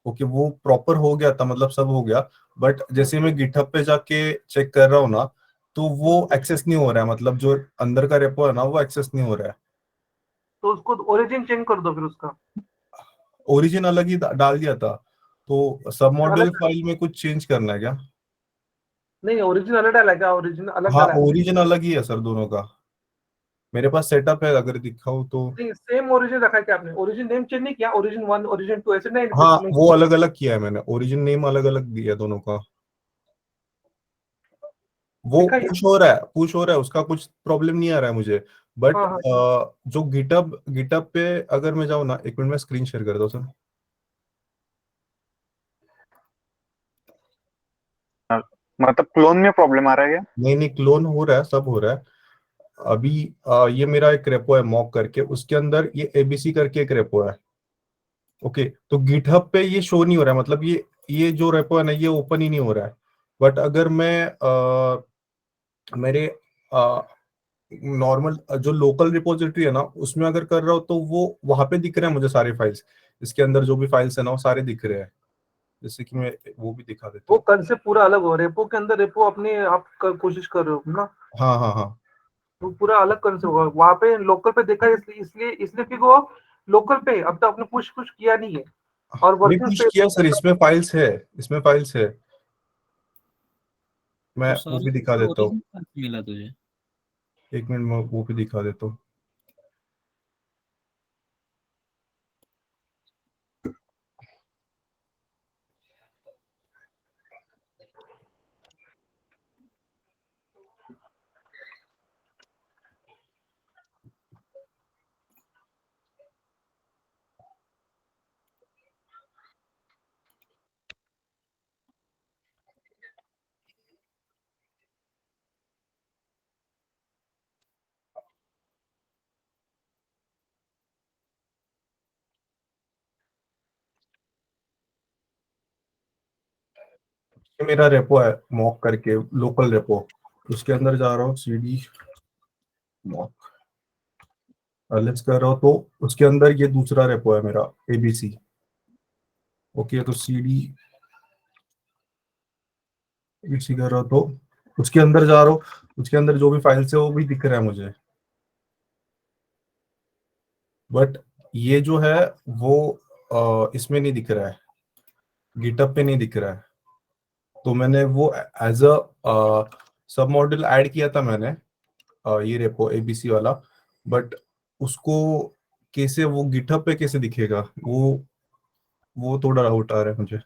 Okay, वो proper हो गया था, मतलब सब हो गया। बट जैसे मैं गिटहब पे जाके चेक कर रहा हूँ ना, तो वो एक्सेस नहीं हो रहा है, मतलब जो अंदर का रेपो है ना वो एक्सेस नहीं हो रहा है। तो उसको ओरिजिन चेंज कर दो फिर उसका। ओरिजिन अलग ही डाल दिया था, तो सब मॉड्यूल अलग फाइल में कुछ चेंज करना है क्या? नहीं, ओरिजिन अलग डाला है क्या? ओरिजिन अलग हाँ, डाला है? ओरिजिन अलग ही है सर दोनों का। मेरे पास सेटअप है, अगर दिखाऊं तो। नहीं, सेम ओरिजिन रखा है क्या आपने? ओरिजिन नेम चेंज नहीं किया? ओरिजिन 1 ओरिजिन 2 ऐसे नहीं हाँ, कुछ नहीं? वो अलग अलग किया है मैंने, ओरिजिन नेम अलग अलग दिया है दोनों का। वो लिखा है? पुश हो रहा है, पुश हो रहा है, उसका कुछ प्रॉब्लम नहीं आ रहा है मुझे। बट हाँ हाँ। जो गिटअप गिटअप पे अगर मैं जाऊँ ना, 1 मिनट में स्क्रीन शेयर कर दो सर। मतलब क्लोन में प्रॉब्लम आ रहा है क्या? नहीं नहीं, क्लोन हो रहा है, सब हो रहा है अभी। ये मेरा एक रेपो है मॉक करके, उसके अंदर ये एबीसी करके एक रेपो है। ओके, तो गिटहब पे ये शो नहीं हो रहा है, मतलब ये जो रेपो है ना, ये ओपन ही नहीं हो रहा है। बट अगर मैं मेरे नॉर्मल जो लोकल रिपोजिटरी है ना, उसमें अगर कर रहा हूँ, तो वो वहां पे दिख रहे हैं मुझे सारे फाइल्स। इसके अंदर जो भी फाइल्स है ना, वो सारे दिख रहे हैं। जैसे कि मैं वो भी दिखा देता वो हूँ। कंसेप्ट पूरा अलग हो, रेपो के अंदर रेपो अपने आप कोशिश कर रहे हो ना, हाँ हाँ हाँ। तो पूरा अलग कंसेप्ट होगा। वहां पे लोकल पे देखा है, इसलिए इसलिए इसलिए क्योंकि वो लोकल पे अब तक आपने पुश कुछ किया नहीं है, और नहीं वर्किंग पुश स्पेस। किया सर, इसमें फाइल्स है, इसमें फाइल्स है। मैं तो वो भी दिखा सारा देता हूँ। ओरिजिन मिला तुझे? 1 मिनट में वो भी दिखा देता हूँ। ये मेरा रेपो है मॉक करके, लोकल रेपो। उसके अंदर जा रहा हूँ, सीडी मॉक लेट्स कर रहा हूँ, तो उसके अंदर ये दूसरा रेपो है मेरा, एबीसी। ओके, तो सीडी एबीसी कर रहा हूँ, तो उसके अंदर जा रहा हूँ, उसके अंदर जो भी फाइल्स है वो भी दिख रहा है मुझे। बट ये जो है वो इसमें नहीं दिख रहा है, गिटअप पे नहीं दिख रहा है। तो मैंने वो एज अ सब मॉड्यूल ऐड किया था मैंने, ये रेपो एबीसी वाला। बट उसको कैसे वो गिटहब पे कैसे दिखेगा, वो थोड़ा डाउट आ रहा है मुझे।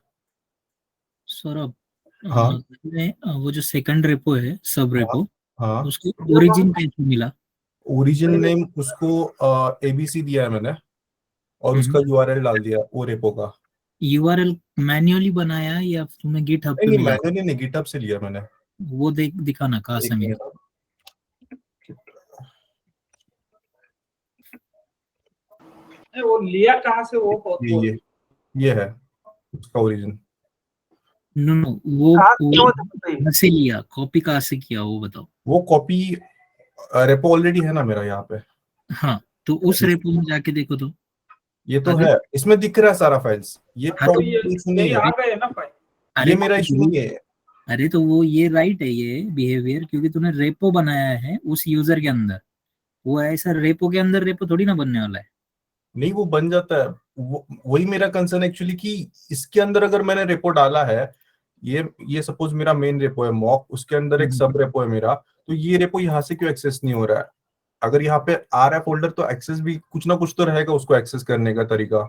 सौरभ, हाँ तुम्हें वो जो सेकंड रेपो है, सब हाँ रेपो, हाँ। उसको ओरिजिन कैसे मिला? ओरिजिन नेम उसको एबीसी दिया है मैंने, और उसका यूआरएल डाल दिया वो रेपो का। यूआरएल मैन्युअली बनाया या तुम्हें गिटहब नहीं पे नहीं, मिला? मैंने नहीं, गिटहब से लिया मैंने। वो दिखाना कहाँ से एक मिला। मिनट। वो लिया कहाँ से वो ये ये ये है उसका ओरिजिन। नो नो, वो कहाँ से वो वो कहाँ से लिया, कॉपी कहाँ से किया वो बताओ। वो कॉपी रेपो ऑलरेडी है ना मेरा यहाँ पे। हाँ, तो उस रेपो में जाके देखो तो। ये तो आगे। है, इसमें दिख रहा है सारा फाइल्स, ये हाँ तो प्रॉब्लम इशू नहीं है। गए ना फाइल। ये अरे मेरा इशू नहीं है। अरे तो वो ये राइट है ये बिहेवियर, क्योंकि तूने रेपो बनाया है उस यूजर के अंदर। वो ऐसा रेपो के अंदर रेपो थोड़ी ना बनने वाला है। नहीं, वो बन जाता है। वही मेरा कंसर्न एक्चुअली, कि इसके अंदर अगर मैंने रेपो डाला है, ये सपोज मेरा मेन रेपो है मॉक, उसके अंदर एक सब रेपो है मेरा, तो ये रेपो यहाँ से क्यों एक्सेस नहीं हो रहा है? अगर यहाँ पे आ रहा है फोल्डर, तो एक्सेस भी कुछ ना कुछ तो रहेगा, उसको एक्सेस करने का तरीका।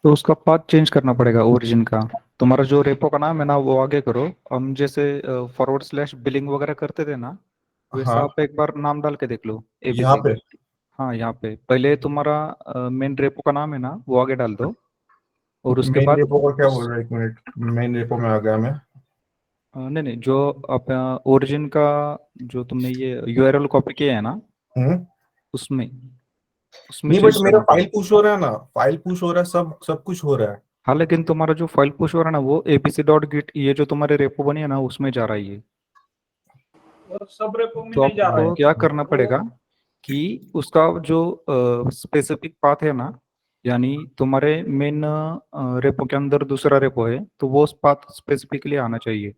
तो उसका पाथ चेंज करना पड़ेगा ओरिजिन का। तुम्हारा जो रेपो का नाम है ना वो आगे करो। हम जैसे फॉरवर्ड स्लैश बिलिंग वगैरह करते थे ना, वैसा हाँ, आप एक बार नाम डाल के देख लो, यहाँ एबीसी। पे हाँ, यहाँ पे पहले तुम्हारा मेन रेपो का नाम है ना वो आगे डाल दो, और उसके मेन बाद रेपो का क्या बोल रहा है, 1 मिनट। मेन रेपो में आ गया मैं। नहीं नहीं, जो अपना ओरिजिन का जो तुमने ये यूआरएल कॉपी किया है ना, हम्म। उसमें उसमें नहीं, बट चेंज मेरा करना फाइल पड़ेगा। पुश हो रहा है ना, फाइल पुश हो रहा है, सब सब कुछ हो रहा है। हाँ, लेकिन तुम्हारा जो फाइल पुश हो रहा है ना वो एबीसी डॉट गिट, ये जो तुम्हारे रेपो बनी है ना उसमें जा रहा है ये। और सब रेपो में तो नहीं जा रहा आपको है। क्या करना पड़ेगा कि उसका जो स्पेसिफिक पाथ है ना, यानी तुम्हारे मेन रेपो के अंदर दूसरा रेपो है तो वो उस पाथ स्पेसिफिकली आना चाहिए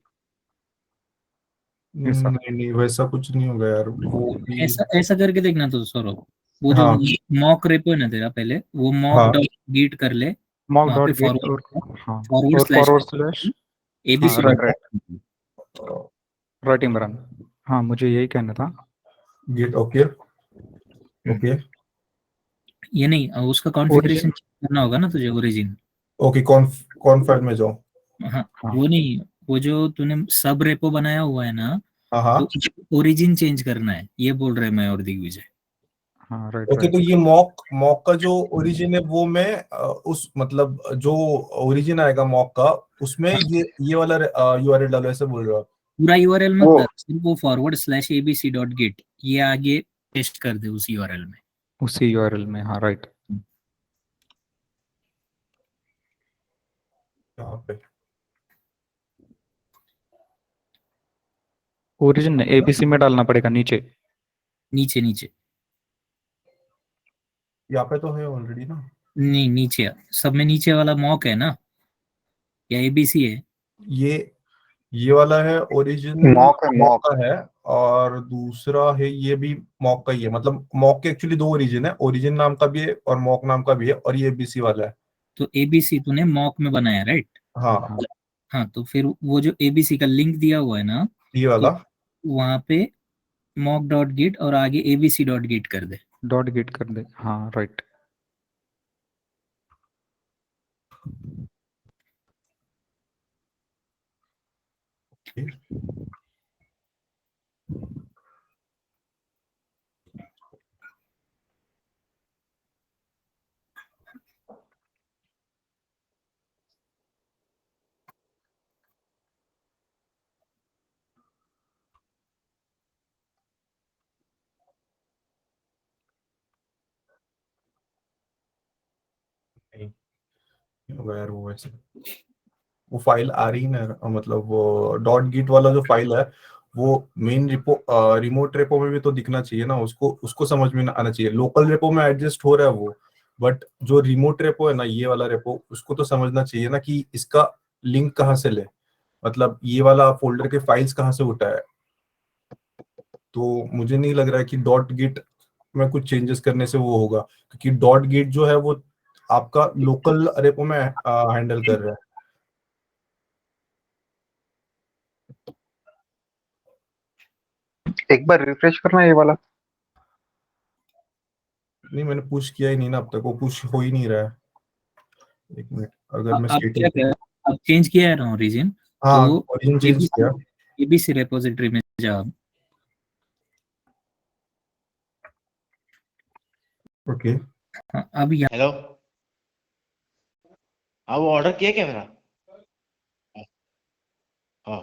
ऐसा। नहीं नहीं, वैसा कुछ नहीं होगा यार, वो भी। ऐसा ऐसा करके देखना तो सौरभ, वो जो हाँ मॉक रेपो है ना तेरा, पहले वो मॉक हाँ डॉट गीट कर ले, मॉक वहां पे डॉट गेट और हाँ फॉरवर्ड और slash forward slash ABC right right right Imran. हाँ मुझे यही कहना था। गेट ओके ओके ये नहीं, उसका कॉन्फ़िगरेशन करना होगा ना तुझे, ओरिजिन। ओके। कौन कौन फाइल में जाऊँ? हाँ, हाँ वो नहीं, वो जो तूने सब रेपो बनाया हुआ है ना, हाँ हाँ वो ओरिजिन चेंज करना है, ये बोल रहे मैं और दिग्विजय। हाँ राइट ओके। तो राइट ये मॉक मॉक का जो ओरिजिन है वो मैं उस मतलब जो ओरिजिन आएगा मॉक का, उसमें ये वाला यूआरएल डालो, ऐसे बोल रहा हूँ। पूरा यूआरएल मत वो डाल, सिर्फ वो forward slash ABC dot gate ये आगे पेस्ट कर दे उस यूआरएल में। उसी यूआरएल में हाँ राइट। यहाँ पे ओरिजिन एबीसी में डालना पड़ेगा नीचे। नीचे नीचे, यहाँ पे तो है ऑलरेडी ना। नहीं नीचे, सब में नीचे वाला मॉक है ना, या एबीसी है? ये ये वाला है ओरिजिन, मॉक है मॉक मॉक। का है। और दूसरा है ये भी मॉक का ही है, मतलब मॉक के एक्चुअली दो ओरिजिन है, ओरिजिन नाम का भी है और मॉक नाम का भी है, और ये बीसी वाला है। तो एबीसी तूने मॉक में बनाया, राइट? हाँ हाँ हाँ, तो फिर वो जो एबीसी का लिंक दिया हुआ है ना, ये तो वाला। वहां पे मॉक डॉट गेट और आगे एबीसी डॉट गेट कर दे। डॉट गेट कर दे हाँ राइट। नहीं नहीं होगा यार वो वैसे, वो फाइल आ रही ना, मतलब वो डॉट गिट वाला जो फाइल है वो मेन रिपो रिमोट रेपो में भी तो दिखना चाहिए ना, उसको उसको समझ में आना चाहिए। लोकल रेपो में एडजस्ट हो रहा है वो, बट जो रिमोट रेपो है ना, ये वाला रेपो, उसको तो समझना चाहिए ना कि इसका लिंक कहाँ से ले, मतलब ये वाला फोल्डर के फाइल्स कहाँ से उठाए। तो मुझे नहीं लग रहा है कि डॉट गिट में कुछ चेंजेस करने से वो होगा, क्योंकि डॉट गिट जो है वो आपका लोकल रेपो में हैंडल कर रहा है। एक बार रिफ्रेश करना ये वाला। नहीं मैंने पुश किया ही नहीं ना अब तक, वो पुश हो ही नहीं रहा है। एक मिनट, अगर मैं अब क्या स्टेटस। कर, अब चेंज किया है ना ओरिजिन, हाँ तो ओरिजिन चेंज एबीसी किया। एबीसी रेपोजिटरी में जा। ओके हाँ, अब यहाँ हेलो। हाँ वो ऑर्डर किया क्या मेरा? हाँ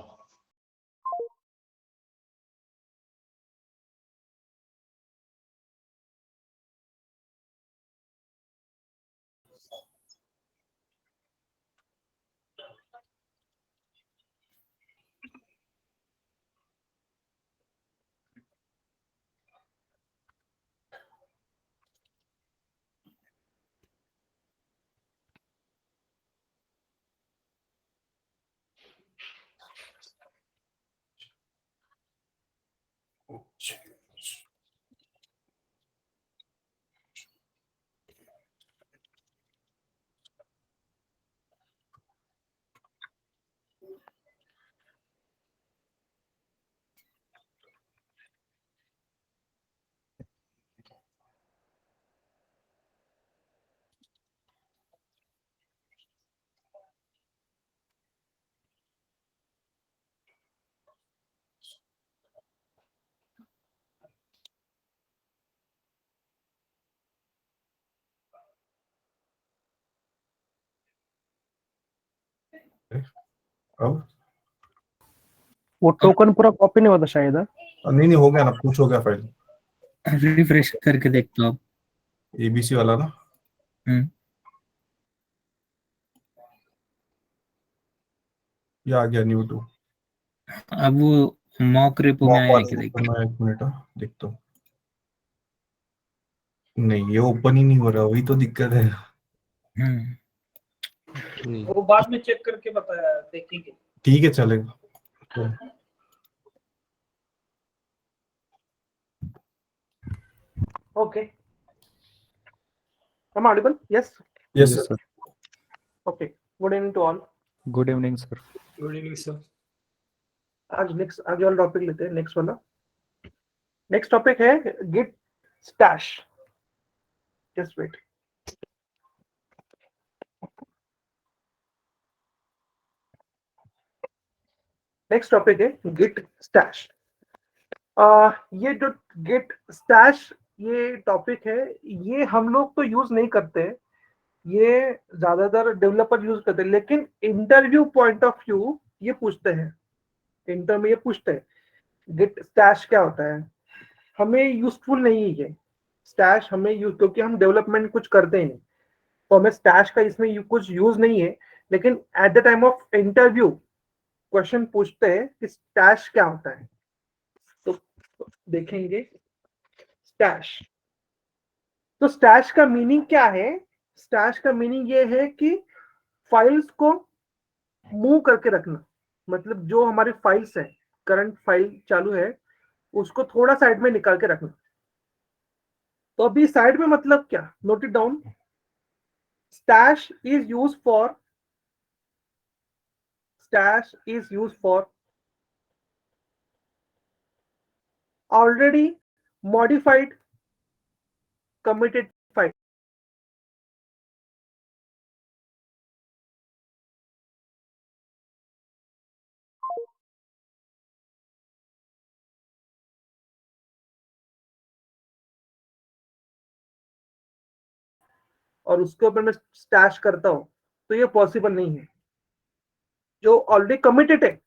अब वो टोकन पूरा कॉपी नहीं होता शायद। नहीं नहीं, हो गया ना, पुश हो गया फाइल। रिफ्रेश करके देखता हूँ। एबीसी वाला ना, ये आ गया न्यू टू। अब वो मॉक रेपो में मॉक आया है वाला क्या, देख। ओपन हुआ है, एक मिनट देखता हूँ। नहीं ये ओपन ही नहीं हो रहा, वही तो दिक्कत है। वो बाद में चेक करके बताया, देखेंगे। ठीक है, चलेगा। तो Okay. Am I audible? Yes. Yes Yes, sir. sir. Okay. Good evening to all. Good evening, sir. Good evening sir. आज वाला टॉपिक लेते हैं, नेक्स्ट वाला। नेक्स्ट टॉपिक है git stash. Just wait. Next topic है गिट स्टैश। ये जो Git stash ये टॉपिक है, ये हम लोग तो यूज नहीं करते, ये ज्यादातर डेवलपर यूज करते हैं, लेकिन इंटरव्यू पॉइंट ऑफ व्यू ये पूछते हैं, इंटर में ये पूछते हैं गिट स्टैश क्या होता है। हमें यूजफुल नहीं है ये स्टैश, हमें यूज, क्योंकि हम डेवलपमेंट कुछ करते ही नहीं, तो हमें स्टैश का इसमें कुछ यूज नहीं है। लेकिन at the time of interview question पूछते हैं कि स्टैश क्या होता है, तो देखेंगे स्टैश। तो स्टैश का मीनिंग क्या है? स्टैश का मीनिंग ये है कि फाइल्स को मूव करके रखना, मतलब जो हमारी फाइल्स है, करंट फाइल चालू है, उसको थोड़ा साइड में निकाल के रखना। तो अभी साइड में मतलब क्या, note it down. Stash is use for already modified committed file। और उसके ऊपर मैं स्टैश करता हूं, तो ये पॉसिबल नहीं है। जो ऑलरेडी कमिटेड है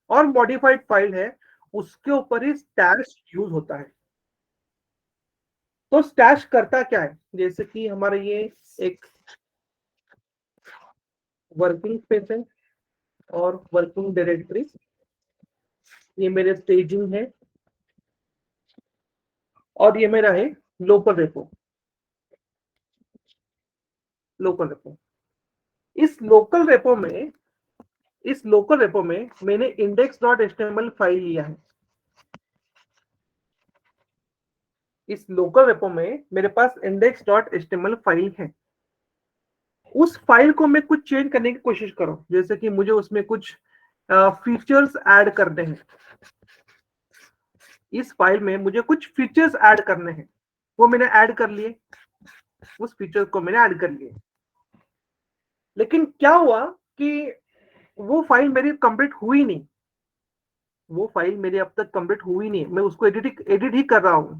और मॉडिफाइड फाइल है, उसके ऊपर ही स्टैश यूज होता है। तो स्टैश करता क्या है, जैसे कि हमारा ये एक वर्किंग स्पेस है और वर्किंग डायरेक्टरी, ये मेरे स्टेजिंग है, और ये मेरा है लोकल रेपो। इस लोकल रेपो में मैंने index.html फाइल लिया है। इस लोकल रेपो में मेरे पास index.html फाइल है। उस फाइल को मैं कुछ चेंज करने की कोशिश करूं, जैसे कि मुझे उसमें कुछ फीचर्स ऐड करने हैं। इस फाइल में मुझे कुछ फीचर्स ऐड करने हैं, वो मैंने ऐड कर लिए, उस फीचर को मैंने ऐड कर लिए। लेकिन क्या हुआ कि वो फाइल मेरी कंप्लीट हुई नहीं, वो फाइल मेरी अब तक कंप्लीट हुई नहीं, मैं उसको एडिट ही कर रहा हूं।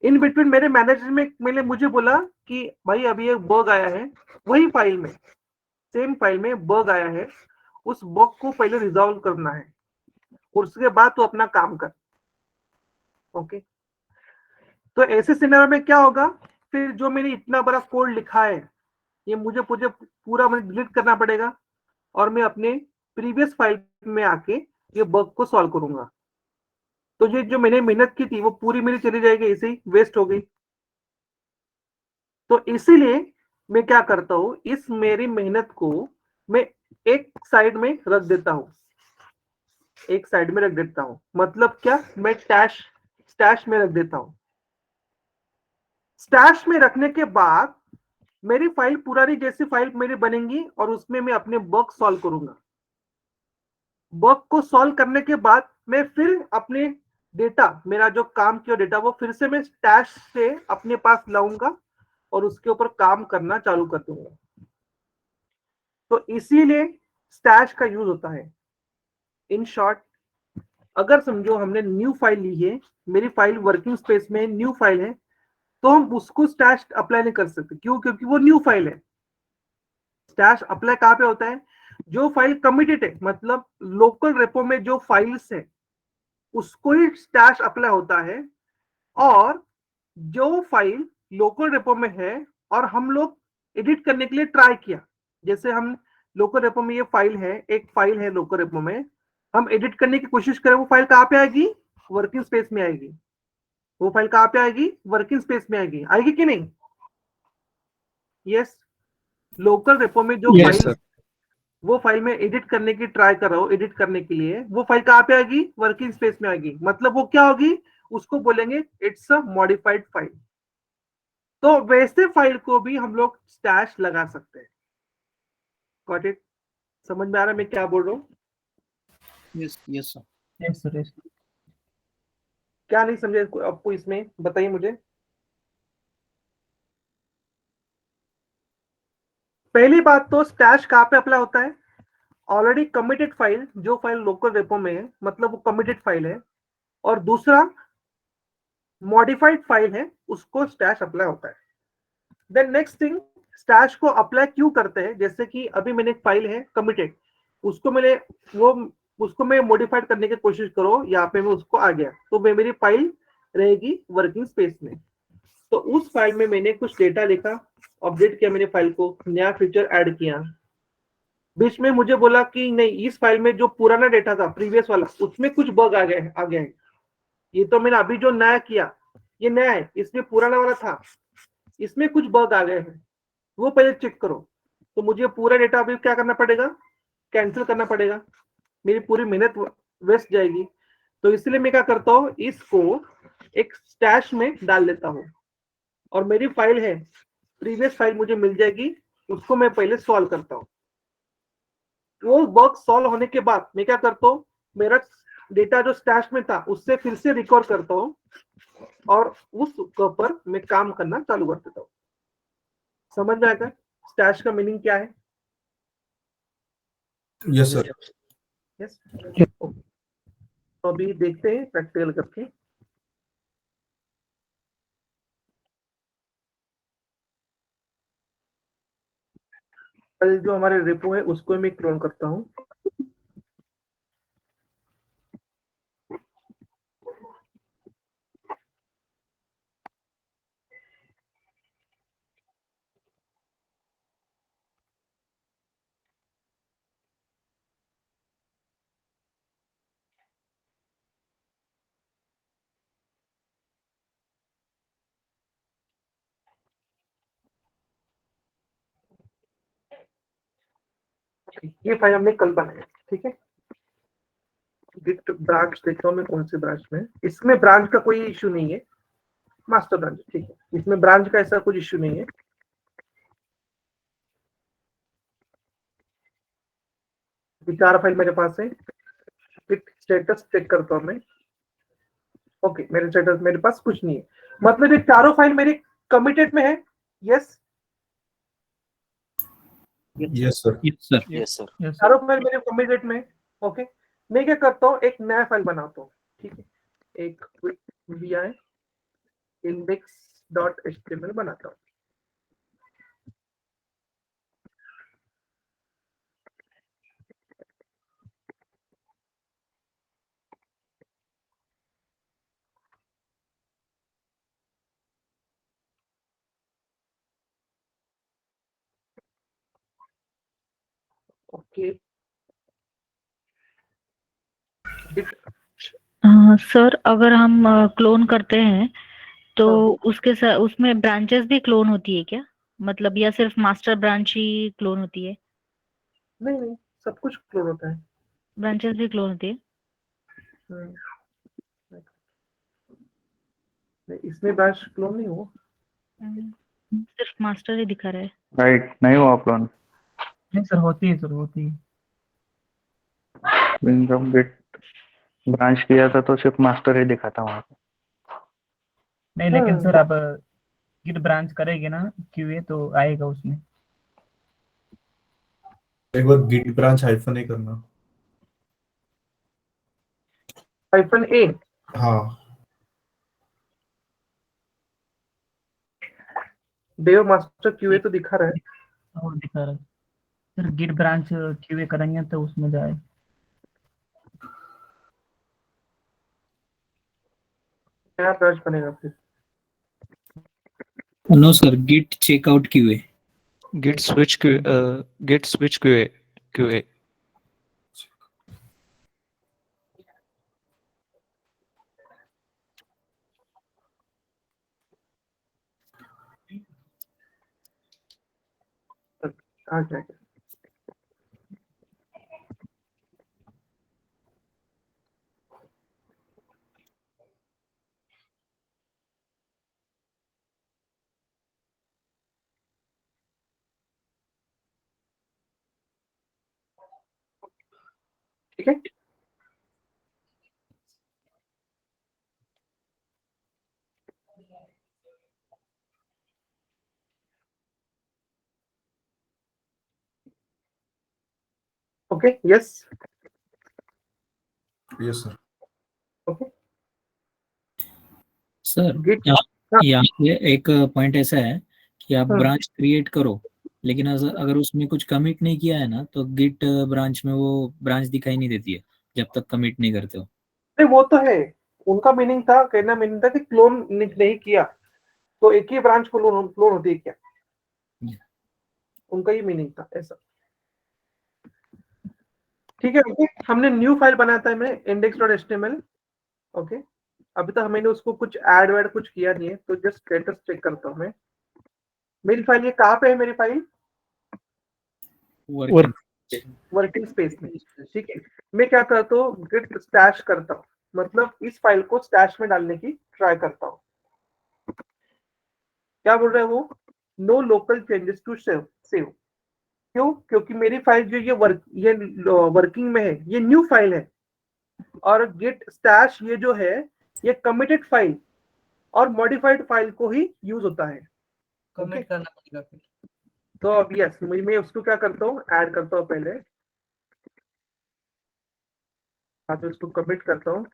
इन बिटवीन मेरे मैनेजर में मैंने मुझे बोला कि भाई अभी एक बग आया है, वही फाइल में, सेम फाइल में बग आया है, उस बग को पहले रिजॉल्व करना है, और उसके बाद तो अपना काम कर। ओके, तो ऐसे सिनेरियो में क्या होगा, फिर जो मैंने इतना बड़ा कोड लिखा है, ये मुझे पूरा मुझे डिलीट करना पड़ेगा, और मैं अपने प्रीवियस फाइल में आके ये बग को सॉल्व करूंगा। तो ये जो मैंने मेहनत की थी वो पूरी मेरी चली जाएगी, ऐसे ही वेस्ट हो गई। तो इसीलिए मैं क्या करता हूं, इस मेरी मेहनत को मैं एक साइड में रख देता हूं, मतलब क्या, मैं स्टैश में रख देता हूं। स्टैश में रखने के बाद मेरी फाइल पुरानी जैसी फाइल मेरी बनेगी, और उसमें मैं अपने बग सॉल्व करूंगा। बग को सॉल्व करने के बाद मैं फिर अपने डेटा, मेरा जो काम किया डेटा, वो फिर से मैं स्टैश से अपने पास लाऊंगा और उसके ऊपर काम करना चालू कर दूंगा। तो इसीलिए स्टैश का यूज होता है। इन शॉर्ट, अगर समझो हमने न्यू फाइल ली है, मेरी फाइल वर्किंग स्पेस में न्यू फाइल है, तो हम उसको स्टैश अप्लाई नहीं कर सकते। क्यों? क्योंकि वो न्यू फाइल है। स्टैश अप्लाई कहां पे होता है, जो फाइल कमिटेड है, मतलब लोकल रेपो में जो फाइल्स है उसको ही स्टैश अप्लाई होता है। और जो फाइल लोकल रेपो में है और हम लोग एडिट करने के लिए ट्राई किया, जैसे हम लोकल रेपो में ये फाइल है, एक फाइल है लोकल रेपो में, हम एडिट करने की कोशिश करें, वो फाइल कहां पे आएगी, वर्किंग स्पेस में आएगी। वो फाइल कहां पे आएगी, वर्किंग स्पेस में आएगी कि नहीं? यस, लोकल रेपो में जो Yes, फाइल, sir. वो फाइल में एडिट करने की ट्राई कर रहा हूँ, एडिट करने के लिए वो फाइल कहाँ पे आएगी, वर्किंग स्पेस में आएगी। मतलब वो क्या होगी, उसको बोलेंगे इट्स अ मॉडिफाइड फाइल। तो वैसे फाइल को भी हम लोग स्टैश लगा सकते हैं। Got it? समझ में आ रहा है मैं क्या बोल रहा हूँ? Yes yes sir. Yes sir, yes. क्या नहीं समझे आपको इसमें, बताइए मुझे। पहली बात तो स्टैश कहाँ पे अप्लाई होता है, ऑलरेडी कमिटेड फाइल, जो फाइल लोकल रेपो में है मतलब वो कमिटेड फाइल है, और दूसरा मॉडिफाइड फाइल है, उसको स्टैश अप्लाई होता है। देन नेक्स्ट थिंग, स्टैश को अप्लाई क्यों करते हैं, जैसे कि अभी मैंने एक फाइल है कमिटेड, उसको मैंने वो उसको मैं मॉडिफाइड करने की कोशिश करो, यहाँ पे मैं उसको आ गया तो मेरी फाइल रहेगी वर्किंग स्पेस में। तो उस फाइल में मैंने कुछ डेटा लिखा, अपडेट किया मैंने फाइल को, नया फीचर ऐड किया, बीच में मुझे बोला कि नहीं इस फाइल में जो पुराना डेटा था प्रीवियस वाला उसमें कुछ बग आ गया है, ये तो मैंने अभी जो नया किया ये नया है, इसमें पुराना वाला था, इसमें कुछ बग आ गए हैं, वो पहले चेक करो। तो मुझे पूरा डेटा अभी क्या करना पड़ेगा, कैंसिल करना पड़ेगा, मेरी पूरी मेहनत वेस्ट जाएगी। तो इसलिए मैं क्या करता हूँ, इसको एक स्टैश में डाल लेता हूँ, और मेरी फाइल है प्रीवियस फाइल मुझे मिल जाएगी, उसको मैं पहले सॉल्व करता हूँ। वो बग सॉल्व होने के बाद मैं क्या करता हूँ, मेरा डेटा जो स्टैश में था उससे फिर से रिकॉर्ड करता हूँ, और उस पर मैं काम करना चालू कर देता हूँ। समझ में आएगा स्टैश का मीनिंग क्या है? Yes sir. यस। तो अभी देखते हैं प्रैक्टिकल करके। कल जो हमारे रेपो है उसको मैं क्लोन करता हूँ। ये फाइल हमने कल बनाया, ठीक है। गिट ब्रांच देखता हूँ मैं कौन से ब्रांच में है। इसमें ब्रांच का कोई इश्यू नहीं है, मास्टर ब्रांच, ठीक है, इसमें ब्रांच का ऐसा कुछ इश्यू नहीं है। चार फाइल मेरे पास है, गिट स्टेटस चेक करता हूँ मैं। ओके, मेरे स्टेटस मेरे पास कुछ नहीं है, मतलब ये चारों फाइल मेरी कमिटेड में है। Yes, yes sir. Yes sir. Yes sir. Yes sir. चारों फाइल मेरे कमिटेड में है। ओके, मैं क्या करता हूँ, एक नया फाइल बनाता हूँ, ठीक है, एक vi index.html बनाता हूँ। ओके, सर अगर हम क्लोन करते हैं तो हाँ। उसके साथ उसमें ब्रांचेस भी क्लोन होती है क्या, मतलब या सिर्फ मास्टर ब्रांच ही क्लोन होती है? नहीं नहीं, सब कुछ क्लोन होता है। ब्रांचेस भी क्लोन होती है? हम्म, नहीं, इसमें ब्रांच क्लोन नहीं हुआ। सिर्फ मास्टर ही दिखा रहा है। राइट, नहीं हुआ क्लोन। नहीं सर, होती है सर, होती है। जब गिट ब्रांच किया था तो सिर्फ मास्टर ही दिखा था वहां पे। नहीं लेकिन सर आप गिट ब्रांच करेंगे ना क्यूए तो आएगा उसमें। एक बार गिट ब्रांच हाइफन ए करना। -a, हाँ डेव मास्टर क्यूए तो दिखा रहा है। और दिखा रहा है सर, गिट ब्रांच क्यूए करेंगे तो उसमें जाए। नया ब्रांच बनेगा फिर। No sir, git checkout QA. git switch QA. आ जाएगा। ठीक है, okay, yes, yes sir. Okay, sir git, यहाँ पे एक पॉइंट ऐसा है कि आप हाँ। ब्रांच क्रिएट करो, लेकिन अगर उसमें कुछ कमिट नहीं किया है ना तो गिट ब्रांच में वो ब्रांच दिखाई नहीं देती है जब तक कमिट नहीं करते हो। नहीं वो तो है, उनका मीनिंग था, कहना मीनिंग था कि क्लोन नहीं किया तो एक ही ब्रांच क्लोन क्लोन होती है क्या, उनका ही मीनिंग था ऐसा। ठीक है, ओके, हमने न्यू फाइल बनाया था मैं index.html, ओके। अभी तक मैंने उसको कुछ ऐड वैड कुछ किया नहीं है, तो जस्ट स्टेटस चेक करता हूँ मैं। मेरी फाइल ये कहाँ पे है, मेरी फाइल वर्किंग स्पेस में, ठीक है। मैं क्या करता हूँ, गिट स्टैश करता हूँ, मतलब इस फाइल को स्टैश में डालने की ट्राई करता हूँ। क्या बोल रहा है वो, no local changes to save save. क्यों, क्योंकि मेरी फाइल जो ये वर्किंग में है, ये न्यू फाइल है, और गिट स्टैश ये जो है ये कमिटेड फाइल और मॉडिफाइड फाइल को ही यूज होता है। कमेंट करना पड़ेगा फिर। तो अब यस, मैं उसको क्या करता हूँ, ऐड करता हूँ पहले, तो इसको कमिट करता हूँ।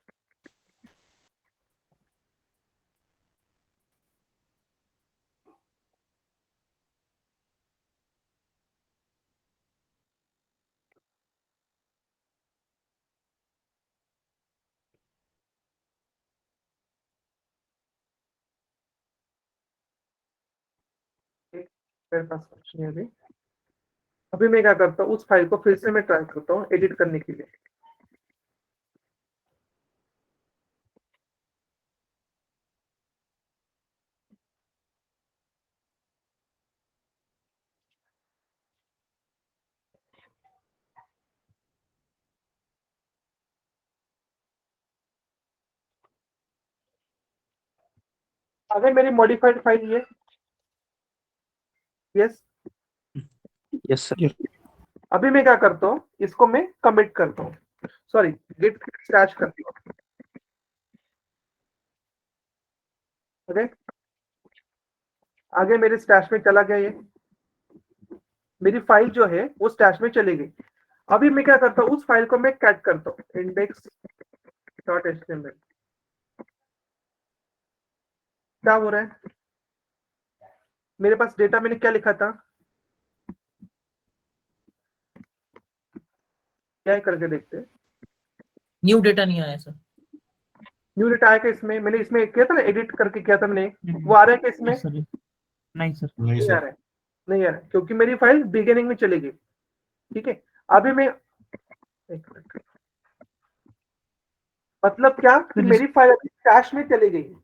मेरे पास कुछ नहीं है अभी। अभी मैं क्या करता हूँ, उस फाइल को फिर से मैं ट्राई करता हूँ एडिट करने के लिए। अगर मेरी मॉडिफाइड फाइल ये, यस, यस सर। अभी मैं क्या करता हूँ, इसको मैं कमिट करता हूँ, सॉरी गिट स्टैश करता हूँ, ओके। आगे मेरे स्टैश में चला गया, ये मेरी फाइल जो है वो स्टैश में चली गई। अभी मैं क्या करता हूँ, उस फाइल को मैं कैट करता हूँ, index.html। क्या हो रहा है, मेरे पास डेटा मैंने क्या लिखा था, क्या है करके देखते हैं। न्यू डेटा नहीं आया सर। न्यू डेटा आया क्या इसमें, मैंने इसमें किया था ना, एडिट करके किया था मैंने, वो आ रहा है क्या इसमें, यस सर, नहीं सर। नहीं नहीं आ सर। रहा है, नहीं आ रहा है, क्योंकि मेरी फाइल बिगिनिंग में चली गई। ठीक है, अभी मैं एक मिनट, मतलब क्या कि फिर मेरी फाइल अभी स्टैश में चली गई।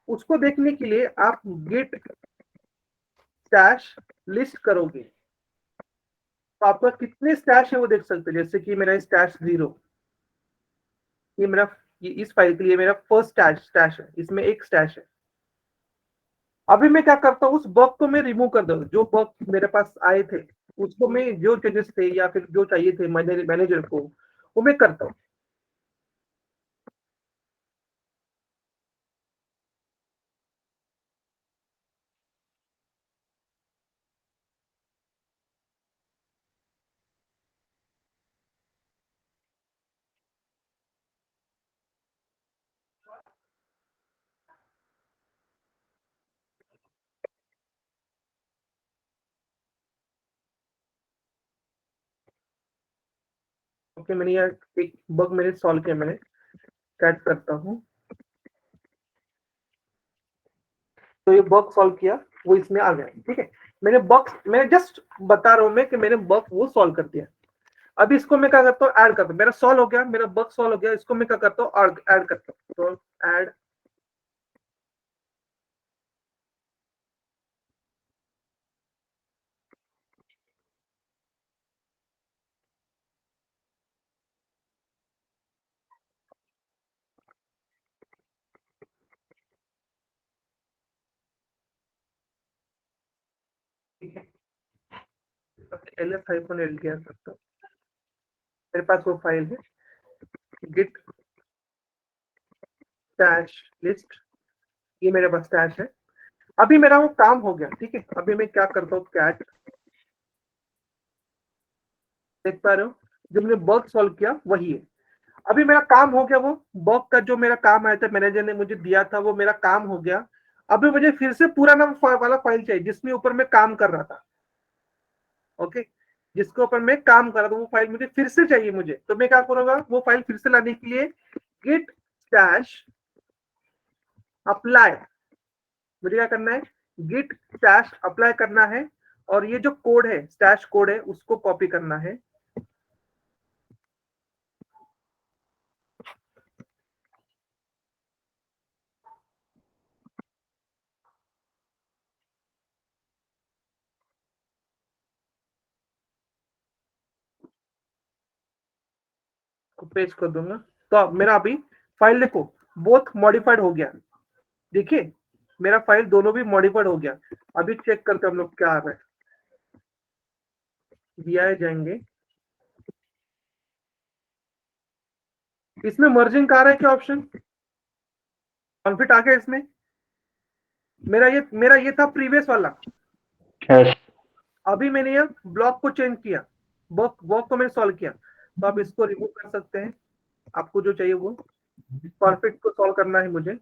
उसको देखने के लिए आप गिट स्टैश लिस्ट करोगे, तो आपका कितने स्टैश है वो देख सकते हैं। जैसे कि मेरा स्टैश 0, ये मेरा, ये इस फाइल के लिए मेरा फर्स्ट स्टैश है, इसमें एक स्टैश है। अभी मैं क्या करता हूँ, उस बग को मैं रिमूव कर दूँ, जो बग मेरे पास आए थे उसको मैं, जो चेंजेस थे या फिर जो चाहिए थे मैनेजर को, वो मैं करता हूँ। ओके, मैंने यार एक बग मैंने सॉल्व किया, मैंने कैट करता हूँ, तो ये बग सॉल्व किया, वो इसमें आ गया। ठीक है, मैं जस्ट बता रहा हूँ मैं कि मैंने बग वो सॉल्व कर दिया। अब इसको मैं क्या करता हूँ, ऐड करता हूँ, मेरा सॉल्व हो गया, मेरा बग सॉल्व हो गया, इसको मैं क्या करता हूँ, ऐड करता हूँ, तो ऐड, ठीक है, ls-ltr करता हूँ, मेरे पास वो फाइल है git stash list, ये मेरे पास स्टैश है। अभी मेरा वो काम हो गया, ठीक है। अभी मैं क्या करता हूँ, कैट, देख पा रहे हो जो मैंने बग सॉल्व किया वही है। अभी मेरा काम हो गया, वो बग का जो मेरा काम आया था, मैनेजर ने मुझे दिया था, वो मेरा काम हो गया। अभी मुझे फिर से पुराना वाला फाइल चाहिए जिसमें ऊपर मैं काम कर रहा था, ओके, जिसके ऊपर मैं काम कर रहा था वो फाइल मुझे फिर से चाहिए मुझे। तो मैं क्या करूंगा, वो फाइल फिर से लाने के लिए git stash apply, मुझे क्या करना है, git stash apply करना है, और ये जो कोड है, स्टैश कोड है, उसको कॉपी करना है। पेस्ट कर दूंगा, तो अब मेरा अभी फाइल देखो बोथ मॉडिफाइड हो गया। देखिए मेरा फाइल दोनों भी मॉडिफाइड हो गया। अभी चेक करते हैं हम लोग क्या आ रहा है। vi जाएंगे, इसमें मर्जिंग का आ रहा है क्या ऑप्शन, कॉन्फ्लिक्ट आ गया इसमें। मेरा ये था प्रीवियस वाला, यस अभी मैंने ये ब्लॉक को चेंज किया, ब्लॉक को मैंने सॉल्व किया। तो आप इसको रिमूव कर सकते हैं, आपको जो चाहिए वो परफेक्ट को सॉल्व करना है मुझे।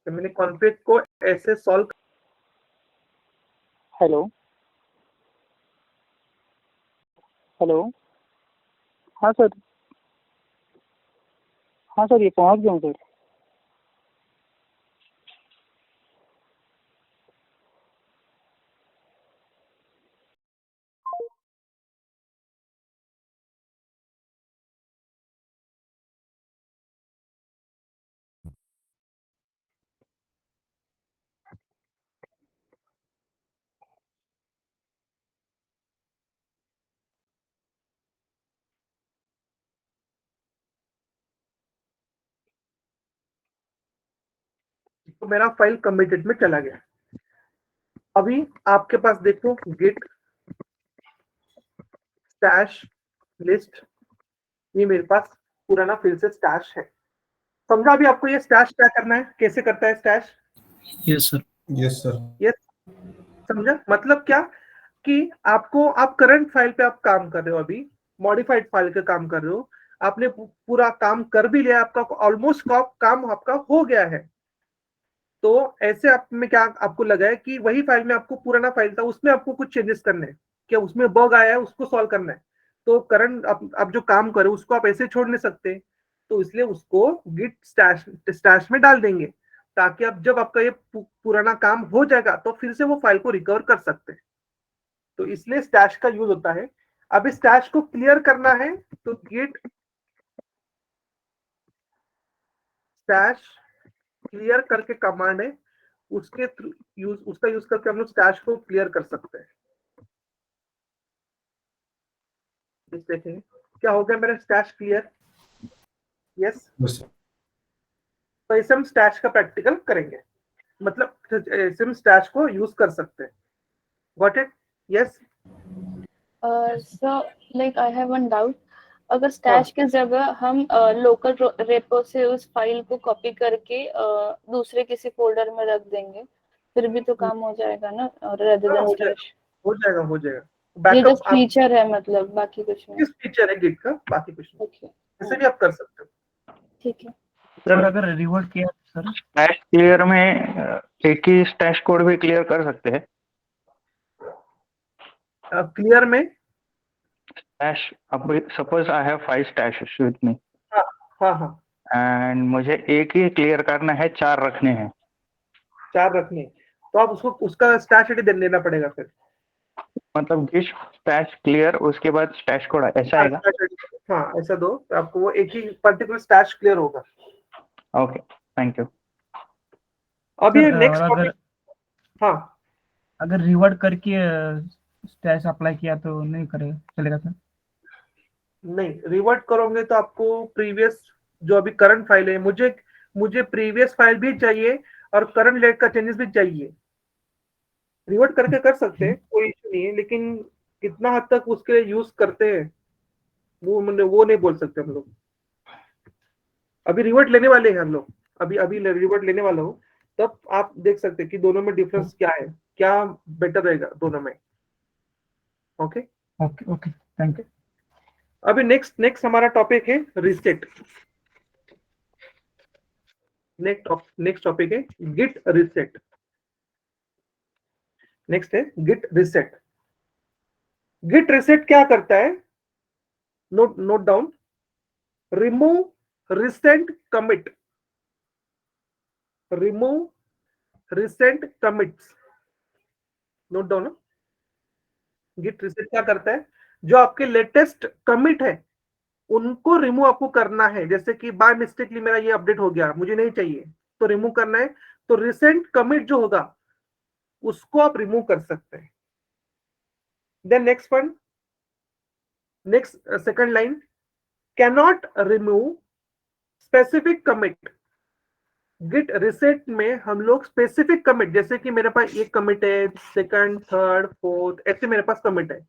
तो मैंने कॉन्फ्लिक्ट को ऐसे सॉल्व, हेलो हेलो, हाँ सर, हाँ सर, ये पहुंच गया हूँ सर। तो मेरा फाइल कमिटेड में चला गया। अभी आपके पास देखो git stash list, ये मेरे पास पुराना फिर से स्टैश है। समझा अभी आपको ये स्टैश क्या करना है, कैसे करता है stash? Yes sir. Yes sir. ये समझा, मतलब क्या कि आपको, आप करंट फाइल पे आप काम कर रहे हो, अभी मॉडिफाइड फाइल पे काम कर रहे हो, आपने पूरा काम कर भी लिया, आपका ऑलमोस्ट काम आपका हो गया है। तो ऐसे आप में क्या आपको लगा है कि वही फाइल में आपको, पुराना फाइल था उसमें आपको कुछ चेंजेस करने हैं, क्या उसमें बग आया है उसको सॉल्व करना है। तो करंट आप जो काम करो उसको आप ऐसे छोड़ नहीं सकते, तो इसलिए उसको गिट स्टैश में डाल देंगे, ताकि आप जब आपका ये पुराना काम हो जाएगा तो फिर से वो फाइल को रिकवर कर सकते हैं। तो इसलिए स्टैश का यूज होता है। अब इस स्टैश को क्लियर करना है तो गिट स्टैश क्लियर करके कमांड है, उसका यूज करके हम लोग स्टैश को क्लियर कर सकते हैं। देखेंगे क्या हो गया, मेरा स्टैश क्लियर। यस, तो ऐसे हम स्टैश का प्रैक्टिकल करेंगे, मतलब ऐसे हम स्टैश को यूज कर सकते हैं। Got it? Yes sir, like I have one doubt. अगर स्टैश की जगह हम लोकल रेपो से उस फाइल को कॉपी करके दूसरे किसी फोल्डर में रख देंगे, फिर भी तो काम हो जाएगा ना, रेदर देन स्टैश? हो जाएगा। ये बैकअप जस्ट फीचर है, मतलब बाकी कुछ नहीं। किस फीचर है गिट का, बाकी कुछ नहीं, ओके, ऐसे भी आप कर सकते हो। ठीक है। सर अगर रिवर्ट किया सर, स्टैश क्लियर में एक ही स्टैश कोड भी क्लियर कर सकते हैं। क्लियर में स्टैश, अब suppose I have 5 stashes with me, हाँ एंड मुझे एक ही क्लियर करना है, 4 रखने हैं। 4 रखने, तो आप उसको उसका स्टैश आईडी देना पड़ेगा फिर। मतलब गिट स्टैश क्लियर उसके बाद स्टैश कोड ऐसा आएगा। हाँ ऐसा दो तो आपको वो एक ही पर्टिकुलर स्टैश क्लियर होगा। Okay thank you. अभी सर, नेक्स्ट और टॉपिक, हाँ अगर रिवर्ट करके स्टैश अप्लाई किया तो नहीं करेगा, चलेगा सर? नहीं, रिवर्ट करोगे तो आपको प्रीवियस जो अभी करंट फाइल है, मुझे प्रीवियस फाइल भी चाहिए और करंट लेट का चेंजेस भी चाहिए। रिवर्ट करके कर सकते हैं, कोई इशू नहीं है, लेकिन कितना हद तक उसके यूज करते हैं वो नहीं बोल सकते हम लोग। अभी रिवर्ट लेने वाले हैं हम लोग, अभी रिवर्ट लेने वाला हूँ, तब आप देख सकते हैं कि दोनों में डिफरेंस क्या है, क्या बेटर रहेगा दोनों में। Okay okay okay thank you. अभी नेक्स्ट हमारा टॉपिक है रीसेट। नेक्स्ट टॉपिक है गिट रीसेट। नेक्स्ट है गिट रीसेट। गिट रीसेट क्या करता है, note down, remove recent commit, remove recent commits. Note down, Git reset क्या करता है, जो आपके लेटेस्ट कमिट है उनको रिमूव आपको करना है। जैसे कि बाय मिस्टेकली मेरा ये अपडेट हो गया, मुझे नहीं चाहिए तो रिमूव करना है, तो रिसेंट कमिट जो होगा उसको आप रिमूव कर सकते हैं। Then next second line, cannot remove specific commit. Git reset में हम लोग स्पेसिफिक कमिट, जैसे कि मेरे पास एक कमिट है, सेकंड थर्ड फोर्थ ऐसे मेरे पास कमिट है,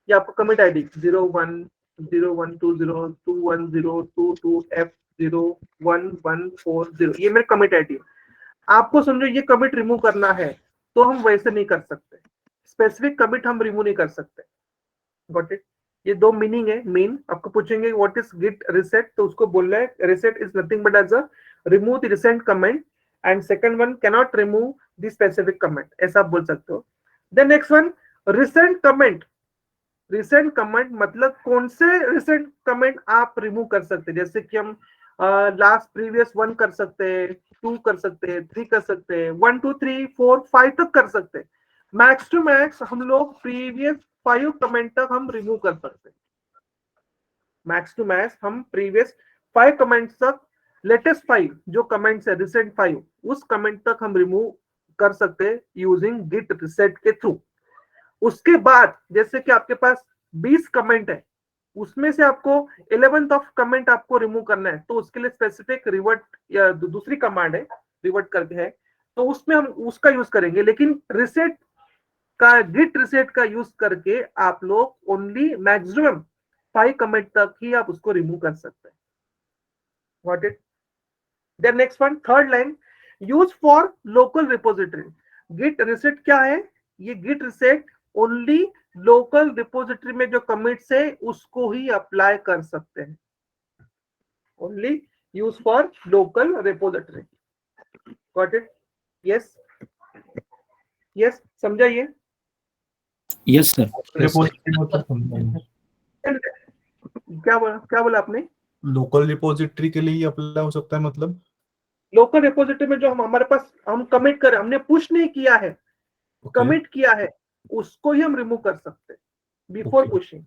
ये आपको कमिट आईडी 01012022F011140 ये मेरे कमिट आईडी। आपको समझो ये कमिट रिमूव करना है तो हम वैसे नहीं कर सकते, स्पेसिफिक कमिट हम रिमूव नहीं कर सकते। Got it? ये दो मीनिंग है मेन। आपको पूछेंगे व्हाट इज गिट रीसेट, तो उसको बोलना है reset is nothing but as a remove the recent comment, and second one cannot remove the specific comment, ऐसा आप बोल सकते हो। Then next one, recent comment. Recent comment मतलब कौन से रिसेंट कमेंट आप रिमूव कर सकते हैं, जैसे कि हम लास्ट प्रीवियस 1 कर सकते हैं, 2 कर सकते हैं, 3 कर सकते हैं, 1 2 3 4 5 तक कर सकते हैं। मैक्स टू मैक्स हम लोग प्रीवियस 5 कमेंट तक हम रिमूव कर सकते हैं। मैक्स टू मैक्स हम प्रीवियस 5 कमेंट्स तक, लेटेस्ट 5 जो कमेंट्स है रिसेंट 5 उस कमेंट तक हम रिमूव कर सकते हैं यूजिंग गिट रीसेट के थ्रू। उसके बाद जैसे कि आपके पास 20 कमेंट है, उसमें से आपको 11th ऑफ कमेंट आपको रिमूव करना है, तो उसके लिए स्पेसिफिक रिवर्ट या दूसरी कमांड है, रिवर्ट करके है, तो उसमें हम उसका यूज करेंगे। लेकिन रिसेट का, गिट रीसेट का यूज करके आप लोग ओनली मैक्सिमम 5 कमेंट तक ही आप उसको रिमूव कर सकते हैं। Got it? Then next one, third line, use for local repository. Git reset क्या है, ये Git reset only local repository में जो कमिट्स है उसको ही अप्लाई कर सकते हैं। Only use for local repository. Got it? Yes yes, समझा ये? Yes sir. क्या बोला आपने? लोकल रिपोजिटरी के लिए अप्लाई हो सकता है, मतलब लोकल रिपोजिटरी में जो हमारे पास हम कमिट करें, हमने पुश नहीं किया है, कमिट किया है, उसको ही हम रिमूव कर सकते हैं बिफोर पुशिंग।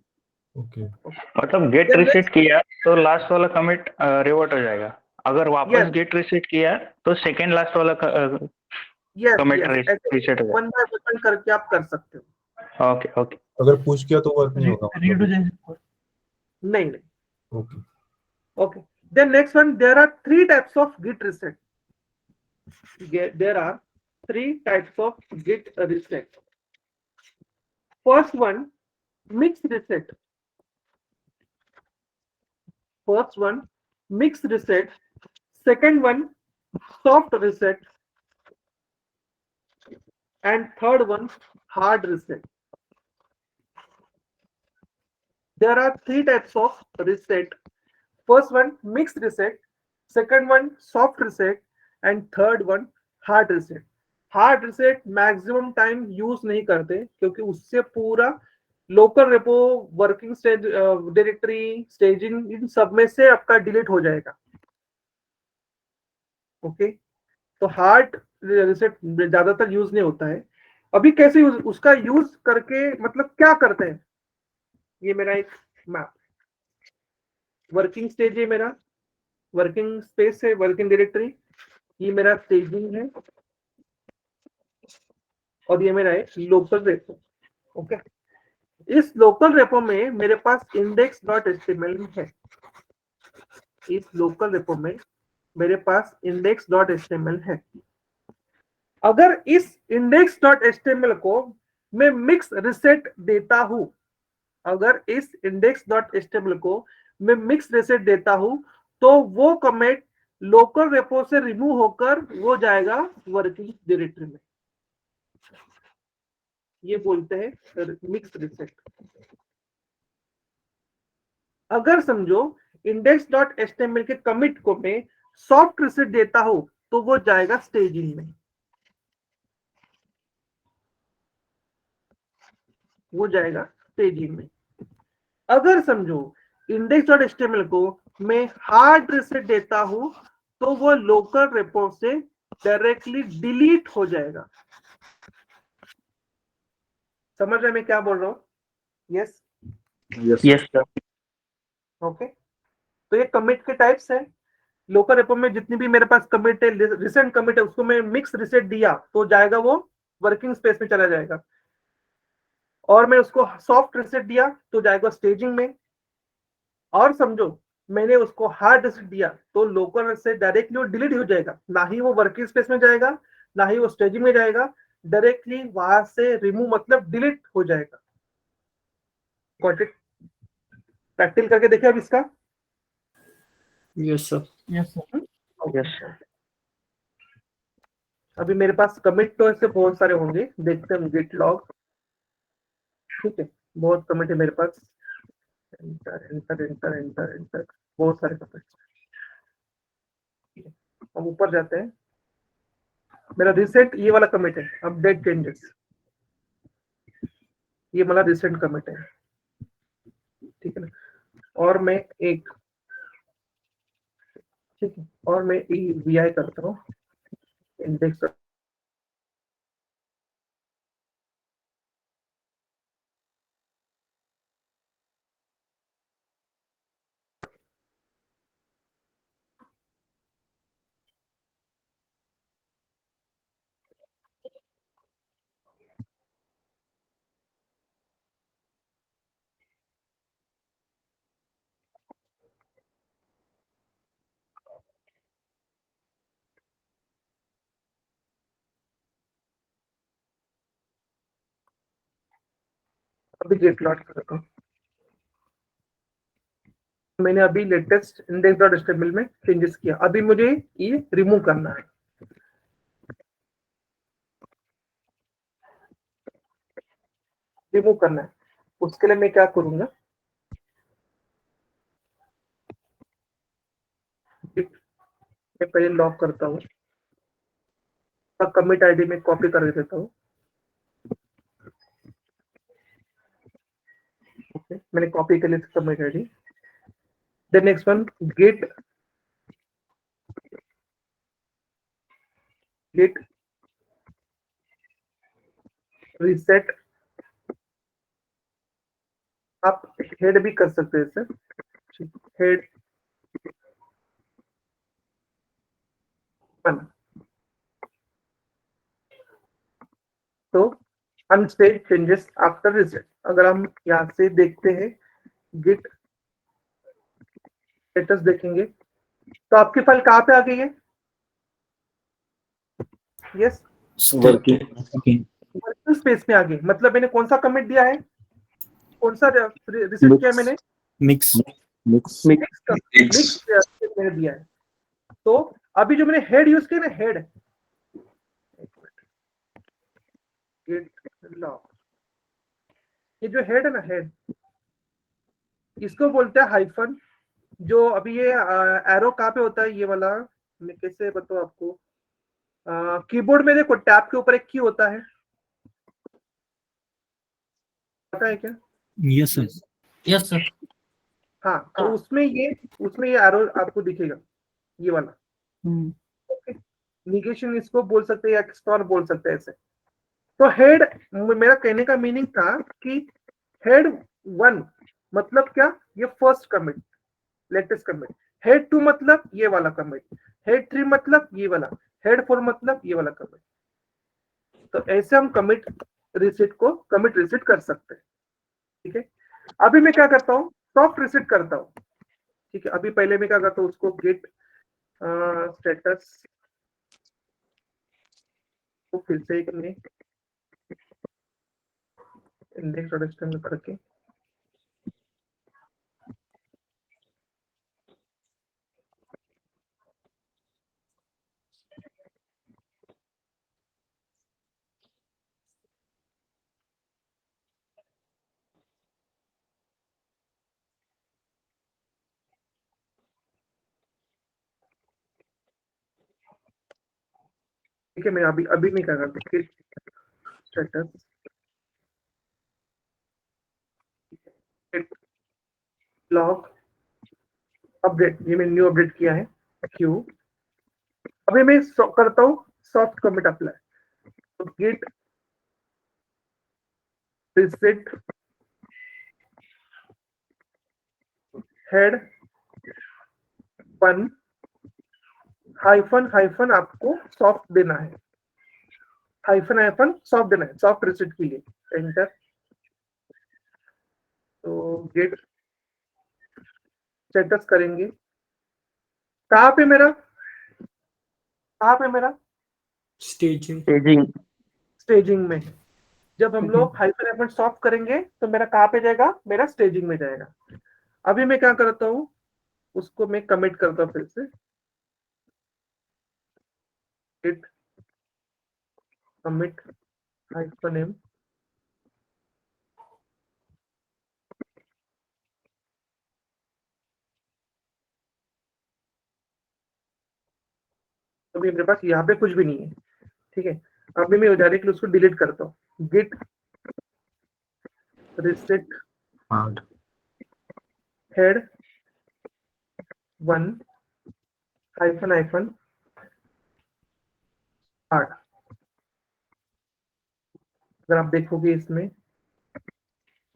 ओके मतलब गेट रीसेट किया तो लास्ट वाला कमिट रिवर्ट हो जाएगा, अगर वापस गेट रीसेट किया तो सेकंड लास्ट वाला कमिट रीसेट हो वन बाय वन करके आप कर सकते हो। जाएगा। Okay okay. अगर पुश किया तो वर्क नहीं होगा, रीड हो जाएगा। नहीं। Okay Okay. Then next one, there are 3 types of git reset. There are 3 types of git reset. First one, mixed reset. First one, mixed reset. Second one, soft reset. And third one, hard reset. There are 3 types of reset. First one, mixed reset. Second one, soft reset. And third one, hard reset. Hard reset maximum time use नहीं करते क्योंकि उससे पूरा local repo, working directory, staging, इन सब में से आपका डिलीट हो जाएगा। ओके, तो हार्ड रिसेट ज्यादातर यूज नहीं होता है। अभी कैसे उसका यूज करके मतलब क्या करते हैं, ये मेरा एक मैप, वर्किंग स्टेज है मेरा, वर्किंग स्पेस है, वर्किंग डायरेक्टरी, ये मेरा स्टेजिंग है, और ये मेरा है लोकल रेपो। ओके, इस लोकल रेपो में मेरे पास index.html है, इस लोकल रेपो में मेरे पास index.html है। अगर इस index.html को मैं मिक्स रिसेट देता हूं, अगर इस index.html को मैं मिक्स रिसेट देता हूं, तो वो कमेंट लोकल रेपो से रिमूव होकर वो जाएगा वर्किंग डायरेक्टरी में। ये बोलते हैं मिक्स रिसेट। अगर समझो index.html के कमिट को मैं सॉफ्ट रिसेट देता हूं, तो वो जाएगा स्टेजिंग में, वो जाएगा स्टेजिंग में। अगर समझो index.html को मैं हार्ड रिसेट देता हूं, तो वो लोकल रेपो से डायरेक्टली डिलीट हो जाएगा। समझ रहे मैं क्या बोल रहा हूं? Yes yes sir. ओके, तो ये कमिट के टाइप्स है। लोकल रेपो में जितनी भी मेरे पास कमिट है, रिसेंट कमिट है, उसको मैं मिक्स रिसेट दिया तो जाएगा वो वर्किंग स्पेस में चला जाएगा, और मैं उसको सॉफ्ट रिसेट दिया तो जाएगा स्टेजिंग में, और समझो मैंने उसको हार्ड रिसेट दिया तो लोकल से डायरेक्टली वो डिलीट हो जाएगा, ना ही वो वर्किंग स्पेस में जाएगा, ना ही वो स्टेजिंग में जाएगा, डायरेक्टली वहां से रिमूव मतलब डिलीट हो जाएगा। Got it? प्रैक्टिकल करके देखिए अब इसका। Yes sir. Yes sir. Yes अभी मेरे पास कमिट तो ऐसे बहुत सारे होंगे, देखते हैं गिट लॉग। ठीक है, बहुत कमिट है मेरे पास, enter enter enter enter enter, बहुत सारे कमिट। हम ऊपर जाते हैं, मेरा रिसेंट ये वाला कमिट है, अपडेट चेंजेस, ये वाला रिसेंट कमिट है, ठीक है ना। और मैं एक, ठीक है, और मैं वी करता हूँ इंडेक्स, अभी गेट लॉट करता हूँ। मैंने अभी लेटेस्ट index.html में चेंजेस किया, अभी मुझे ये रिमूव करना है, रिमूव करना है। उसके लिए मैं क्या करूंगा, मैं पहले लॉक करता हूँ, कमिट आईडी में कॉपी कर देता हूँ। ओके, मैंने कॉपी कर लिया commit ID. Then next one Git reset, आप हेड भी कर सकते हैं सर, हेड वन। तो अनस्टेट चेंजेस आफ्टर रिसेट, अगर हम यहाँ से देखते हैं गिट स्टेटस देखेंगे, तो आपकी फाइल कहाँ पे आ गई है? यस, वर्किंग स्पेस में आ गई। मतलब मैंने कौन सा कमिट दिया है, कौन सा रिसेट किया है मैंने? मिक्स मैंने दिया है। तो अभी जो मैंने हेड यूज किया ना, हेड ये जो हेड है ना, हेड, इसको बोलते हैं हाइफन। जो अभी ये एरो कहाँ पे होता है, ये वाला मैं कैसे बताऊं आपको, कीबोर्ड में देखो टैब के ऊपर एक की होता है, पता है क्या? Yes sir. Yes sir. हाँ, तो उसमें ये एरो आपको दिखेगा, ये वाला। ओके, निगेशन इसको बोल सकते हैं या एक्सप्लोर बोल सकते हैं ऐसे। तो हेड, मेरा कहने का मीनिंग था कि हेड 1 मतलब क्या, ये first commit, latest commit. Head 2 मतलब ये वाला कमिट, हेड 3 मतलब ये वाला, हेड 4 मतलब ये वाला कमिट। तो ऐसे हम कमिट रिसेट कर सकते हैं। ठीक है, अभी मैं क्या करता हूँ, सॉफ्ट रिसेट करता हूँ। ठीक है, अभी पहले मैं क्या करता हूँ, उसको गेट स्टेटस को फिर से एक इंडेक्स डॉट एचटीएमएल करके ठीक है, मैं अभी मैं क्या करता हूँ, स्टेटस लॉग अपडेट, ये मैंने न्यू अपडेट किया है क्यू। अभी मैं करता हूँ सॉफ्ट कमिट अप्लाई। तो गेट रिसेट हेड 1 हाइफन आपको सॉफ्ट देना है, हाइफन सॉफ्ट देना है, सॉफ्ट रिसेट के लिए एंटर। तो गेट स्टेटस करेंगे, कहाँ पे मेरा स्टेजिंग। स्टेजिंग में। जब हम लोग हाइफन सॉफ्ट करेंगे तो मेरा कहाँ पे जाएगा, मेरा स्टेजिंग में जाएगा। अभी मैं क्या करता हूँ, उसको मैं कमिट करता हूँ फिर से, गेट कमिट हाइफन एम। अभी मेरे पास यहाँ पे कुछ भी नहीं है। ठीक है, अभी मैं डायरेक्टली उसको डिलीट करता हूँ, Git reset head 1 hyphen hard. अगर आप देखोगे इसमें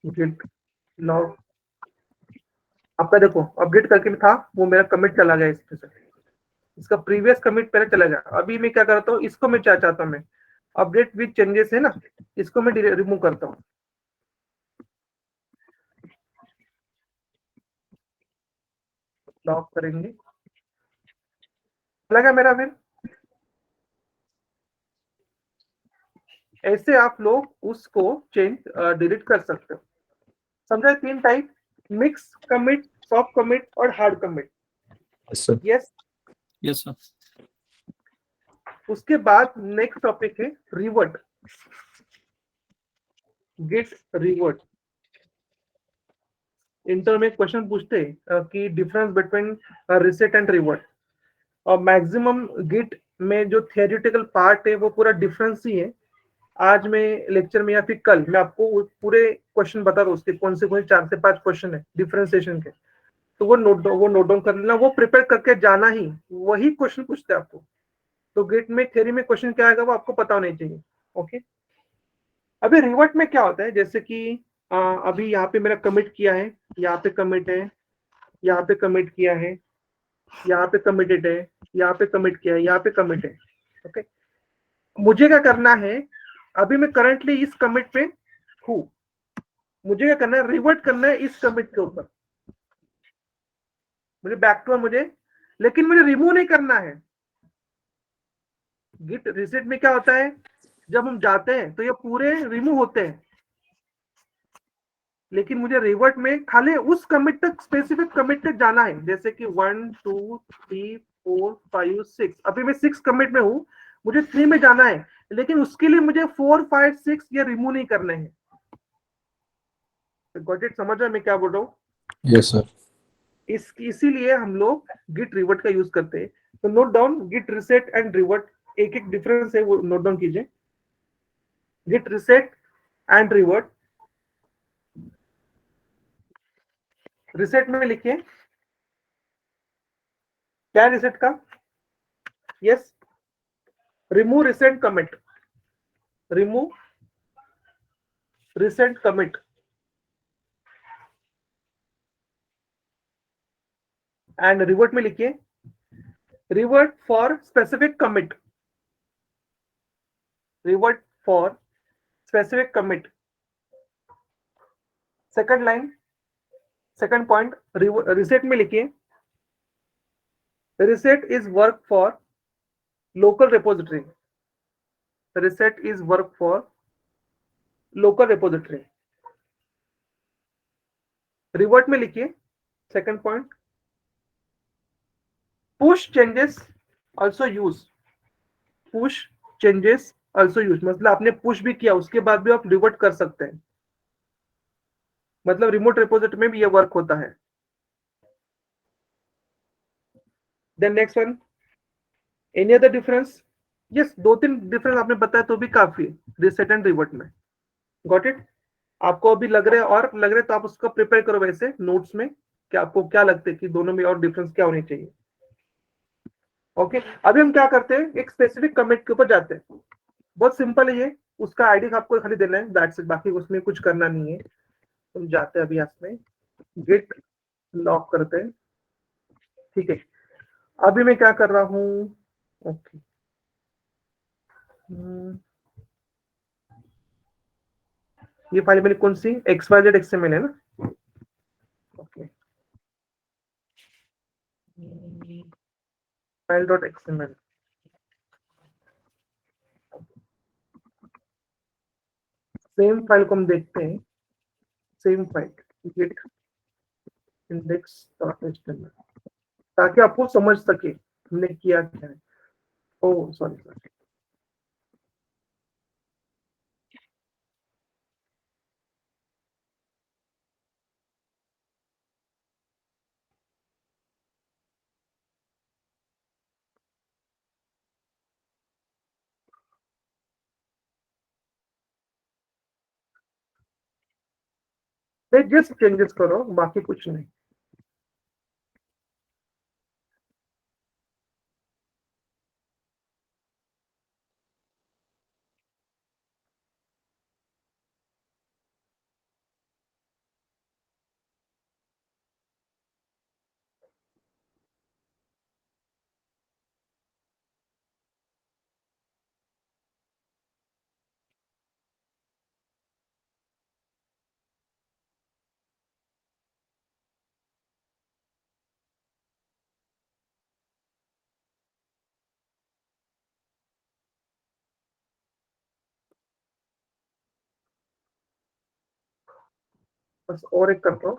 गेट लॉग, आपका देखो अपडेट करके भी था, वो मेरा कमिट चला गया इसमें से, इसका प्रीवियस कमिट पहले चला गया। अभी मैं क्या करता हूँ, इसको मैं क्या चाहता हूँ, मैं अपडेट विद चेंजेस है ना, इसको मैं रिमूव करता हूँ। लॉक करेंगे, लगा मेरा। फिर ऐसे आप लोग उसको चेंज डिलीट कर सकते हो। समझा, 3 type, mix commit, soft commit और hard commit. Yes yes sir. उसके बाद नेक्स्ट टॉपिक है रिवर्ट, गेट रिवर्ट। इंटर में क्वेश्चन पूछते हैं कि difference between reset and revert, और मैक्सिमम गेट में जो थियोरेटिकल पार्ट है वो पूरा डिफरेंस ही है। आज मैं लेक्चर में या फिर कल मैं आपको पूरे क्वेश्चन बता दूं, उसके कौन से 4 से 5 क्वेश्चन है डिफरेंशिएशन के, तो वो नोट डाउन कर लेना, वो प्रिपेयर करके जाना ही, वही क्वेश्चन पूछते हैं आपको। तो गेट में थ्योरी में क्वेश्चन क्या आएगा वो आपको पता होना चाहिए। ओके, अभी रिवर्ट में क्या होता है, जैसे कि अभी यहाँ पे मेरा कमिट किया है, यहाँ पे कमिट है, यहाँ पे कमिट किया है, यहाँ पे कमिटेड है, यहाँ पे कमिट किया है, यहाँ पे कमिट है। ओके, मुझे क्या करना है, अभी मैं करंटली इस कमिट पे हूँ, मुझे क्या करना है, रिवर्ट करना है इस कमिट के ऊपर, मुझे बैक टू मुझे, लेकिन मुझे रिमूव नहीं करना है। गिट रिसेट में क्या होता है, जब हम जाते हैं तो ये पूरे रिमूव होते हैं, लेकिन मुझे रिवर्ट में खाली उस कमिट तक, स्पेसिफिक कमिट तक जाना है। जैसे कि 1 2 3 4 5 6, अभी मैं 6 कमिट में हूँ, मुझे 3 में जाना है, लेकिन उसके लिए मुझे 4 5 6 ये रिमूव नहीं करने हैं। गॉट इट, समझ रहे मैं क्या बोल रहा हूँ? Yes sir. इसीलिए हम लोग गिट रिवर्ट का यूज करते हैं। तो note down Git reset and revert, एक एक डिफरेंस है वो नोट डाउन कीजिए। Git reset and revert, reset में लिखिए क्या रिसेट का, yes, remove recent commit, remove recent commit and revert में लिखिए revert for specific commit, revert for specific commit. Second line, second point, reset में लिखिए reset is work for local repository, reset is work for local repository. Revert में लिखिए second point, push changes also use, push changes also use, मतलब आपने push भी किया उसके बाद भी आप रिवर्ट कर सकते हैं, मतलब रिमोट रिपोजिटरी में भी ये वर्क होता है। Then next one, any other difference? Yes, 2-3 difference आपने बताया तो भी काफी है रिसेट एंड रिवर्ट में। Got it? आपको अभी लग रहा है और लग रहा है तो आप उसको प्रिपेयर करो वैसे नोट्स में कि आपको क्या लगता है कि दोनों में और डिफरेंस क्या होने चाहिए। ओके, अभी हम क्या करते हैं, एक स्पेसिफिक कमिट के ऊपर जाते हैं। बहुत सिंपल है ये, उसका आईडी आपको खाली देना है, दैट्स इट, बाकी उसमें कुछ करना नहीं है। हम जाते हैं अभी इसमें गिट लॉक करते हैं। ठीक है, अभी मैं क्या कर रहा हूं, ओके ये फाइल मेरी कौन सी XYZ XML है ना, okay file dot XML, same file को हम देखते हैं, सेम फाइल गिट index.html, ताकि आपको समझ सके हमने किया क्या है। ओ सॉरी, जस्ट चेंजेस करो, बाकी कुछ नहीं। बस और एक करता हूँ,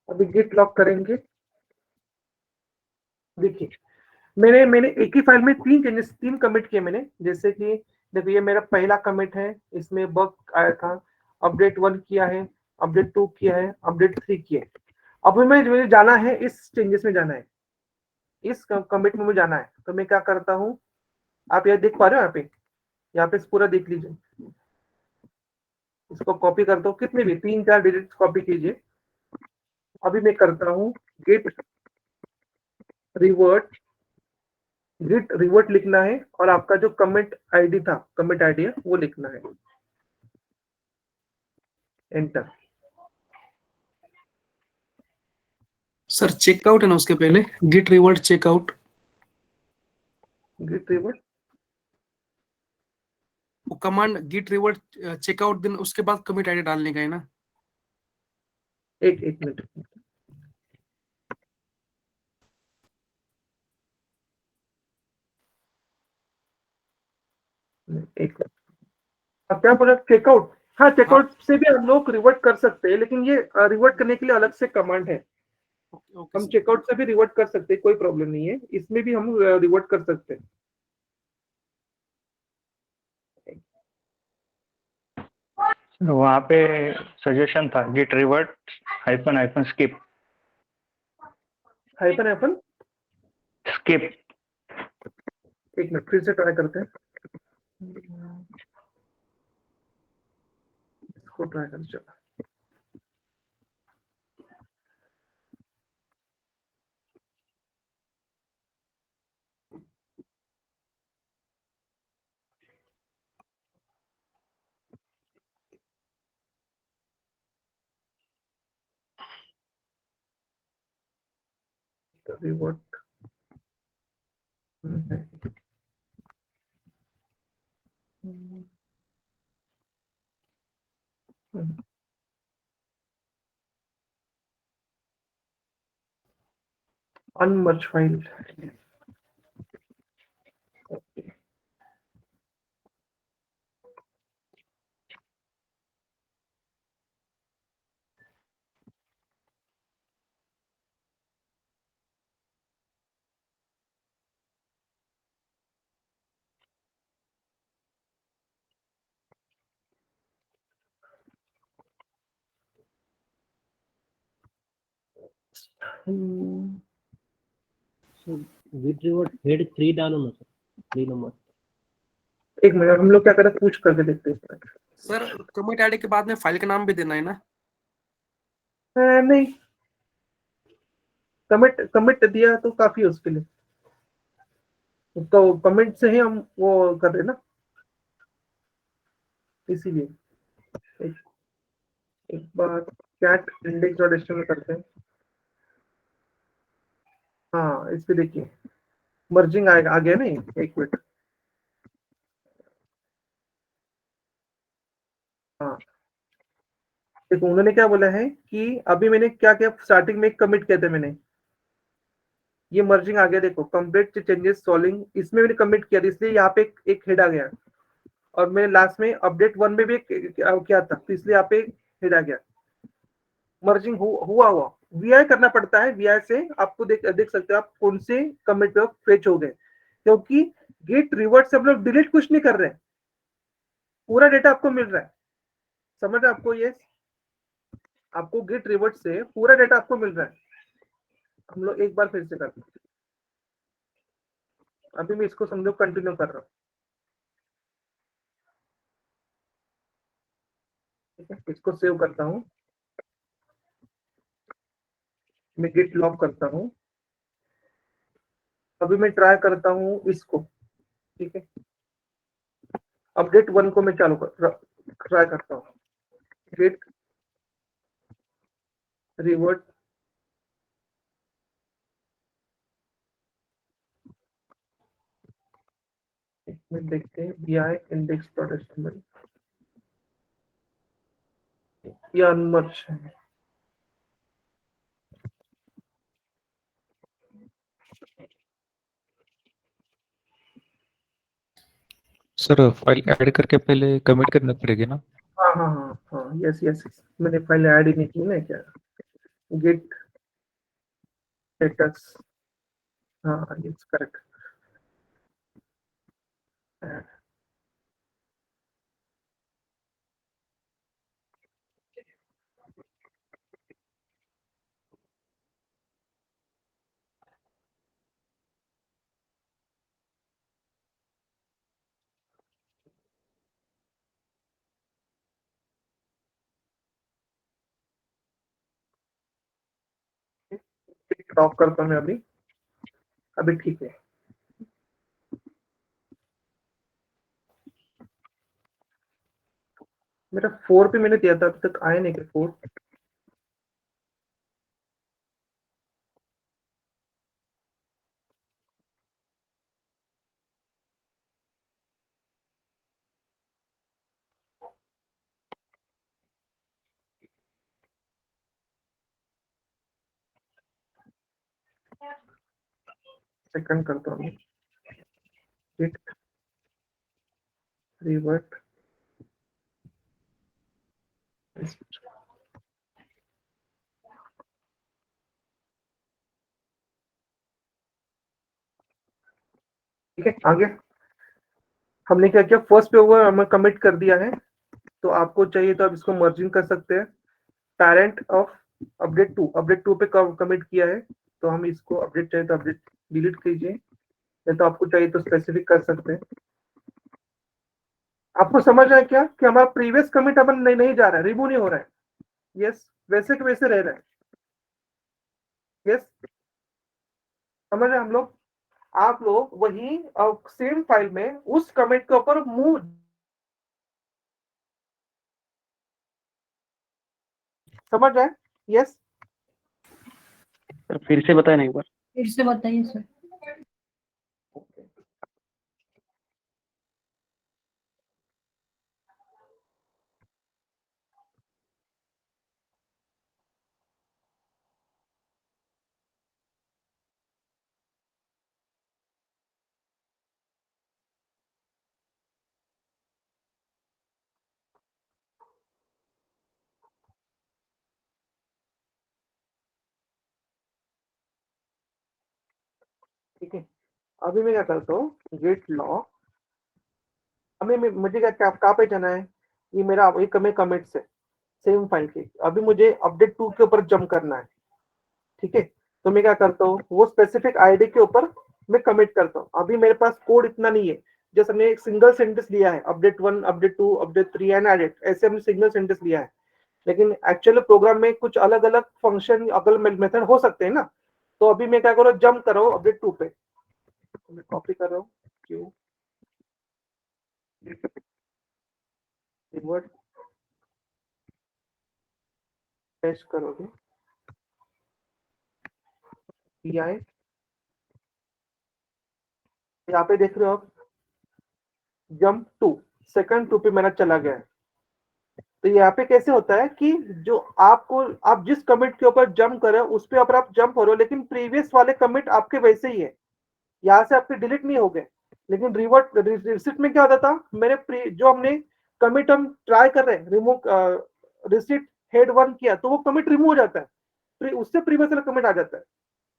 अभी गिट लॉक करेंगे। देखिए मैंने मैंने एक ही फाइल में 3 चेंजेस, 3 कमिट किए मैंने। जैसे कि देखिए ये मेरा पहला कमिट है, इसमें बग आया था, अपडेट 1 किया है, अपडेट 2 किया है, अपडेट 3 किया है। अब मुझे जाना है इस चेंजेस में, जाना है इस कमिट में मुझे जाना है। तो मैं क्या करता हूँ, आप ये देख पा रहे हो, यहाँ पे पूरा देख लीजिए, इसको कॉपी करता हूँ, कितने भी 3-4 डिजिट कॉपी कीजिए। अभी मैं करता हूँ गिट रिवर्ट, गिट रिवर्ट लिखना है और आपका जो कमिट आईडी था, कमिट आईडी है वो लिखना है, एंटर। सर चेकआउट है ना उसके पहले, git revert checkout, git revert वो command git revert checkout, then उसके बाद कमिट आईडी डालने का है ना। एक मिनट, एक अब क्या बोला, चेकआउट? हाँ, चेकआउट से भी हम लोग रिवर्ट कर सकते हैं, लेकिन ये रिवर्ट करने के लिए अलग से कमांड है। हम चेकआउट से भी रिवर्ट कर सकते हैं, कोई प्रॉब्लम नहीं है, इसमें भी हम रिवर्ट कर सकते हैं। वहाँ पे सजेशन था git revert --- skip hyphen skip। एक मिनट फिर से ट्राई करते हैं, इसको ट्राई कर चलो। Revert unmerge file. git revert head 3 डालो ना सर, 3 नंबर। एक मिनट, हम लोग क्या करें, पूछ करके देखते हैं। सर कमिट ऐड के बाद में फाइल का नाम भी देना है ना? नहीं, कमिट दिया तो काफी है उसके लिए, तो कमिट से ही हम वो कर रहे ना, इसीलिए एक बार कैट index.html करते हैं। हाँ, इस पे देखिए मर्जिंग आएगा, आ गया नहीं, एक मिनट। हाँ देखो, उन्होंने क्या बोला है कि अभी मैंने क्या किया, स्टार्टिंग में एक कमिट किया था मैंने, ये मर्जिंग आ गया, देखो कंप्लीट चेंजेस सॉल्विंग, इसमें मैंने कमिट किया था, इसलिए यहाँ पे एक हेड आ गया, और मैंने लास्ट में अपडेट 1 में भी किया था, तो इसलिए यहाँ पे हेड आ गया। मर्जिंग हुआ वीआई करना पड़ता है, वीआई से आपको देख सकते हो आप कौन से कमिट फेच हो गए, क्योंकि गेट रिवर्ट से हम लोग डिलीट कुछ नहीं कर रहे हैं, पूरा डेटा आपको मिल रहा है, समझ रहे आपको, ये आपको गेट रिवर्ट से पूरा डेटा आपको मिल रहा है। हम लोग एक बार फिर से करते हैं, अभी मैं इसको समझो कंटिन्यू कर रहा हूँ, ठीक है, इसको सेव करता हूँ, मैं गिट लॉक करता हूँ, अभी मैं ट्राई करता हूँ इसको, ठीक है, अपडेट 1 को मैं चालू ट्राई करता हूँ, गेट रिवर्ट में देखते हैं vi index.html, ये अनमर्ज है। सर फाइल ऐड करके पहले कमिट करना पड़ेगी ना? हाँ हाँ हाँ हाँ, यस यस, मैंने फाइल ऐड ही नहीं की ना, क्या गेट स्टेटस, हाँ यस करेक्ट, लॉक करता हूँ मैं अभी ठीक है। मेरा 4 पे मैंने दिया था, अभी तक आया नहीं, कि 4 सेकंड करता हूँ, गेट रिवर्ट, ठीक है, आगे हमने क्या किया, फर्स्ट पे हुआ हमें कमिट कर दिया है, तो आपको चाहिए तो आप इसको मर्जिंग कर सकते हैं। पैरेंट ऑफ अपडेट 2 पे कमिट किया है, तो हम इसको अपडेट चाहिए तो अपडेट डिलीट कीजिए, या तो आपको चाहिए तो स्पेसिफिक कर सकते हैं। आपको समझ रहा है क्या कि हमारा प्रीवियस कमिट अपन नहीं जा रहा है, रिमूव नहीं हो रहा है। यस, वैसे के वैसे रह रहा है। यस, समझ रहे हैं हम लोग? आप लोग वही सेम फाइल में उस कमिट के ऊपर मूव, समझ रहे हैं? यस, सर फिर से बताएं एक बार। फिर से बताइए सर। ठीक है। अभी मैं क्या करता हूँ, गेट लॉ, अभी मुझे क्या कहाँ पे जाना है, ये मेरा एक कमिट से सेम फाइल के, अभी मुझे अपडेट 2 के ऊपर जंप करना है। ठीक है, तो मैं क्या करता हूँ, वो स्पेसिफिक आईडी के ऊपर मैं कमिट करता हूँ। अभी मेरे पास कोड इतना नहीं है, जैसे हमने एक सिंगल सेंटेंस लिया है, update 1, update 2, update 3 and edit, ऐसे हमने सिंगल सेंटेंस लिया है। लेकिन एक्चुअल प्रोग्राम में कुछ अलग अलग फंक्शन अलग मेथड हो सकते हैं ना। तो अभी मैं क्या कर रहा हूँ, जंप कर रहा हूँ अपडेट 2 पे, मैं कॉपी कर रहा हूँ, क्यों रिवर्ट पेस्ट करोगे, PI यहाँ पे देख रहे हो आप, जंप 2 सेकंड 2 पे मेरा चला गया है। तो यहाँ पे कैसे होता है कि जो आपको, आप जिस कमिट के ऊपर जंप कर रहे हो उस पे ऊपर आप जंप हो रहे हो, लेकिन प्रीवियस वाले कमिट आपके वैसे ही है, यहाँ से आपके डिलीट नहीं हो गए। लेकिन रिवर्ट रिसिप्ट में क्या होता था, मेरे जो हमने कमिट हम ट्राई कर रहे हैं रिमूव, रिसिप्ट हेड 1 किया तो वो कमिट रिमूव हो जाता है, उससे प्रीवियस वाला कमिट आ जाता है।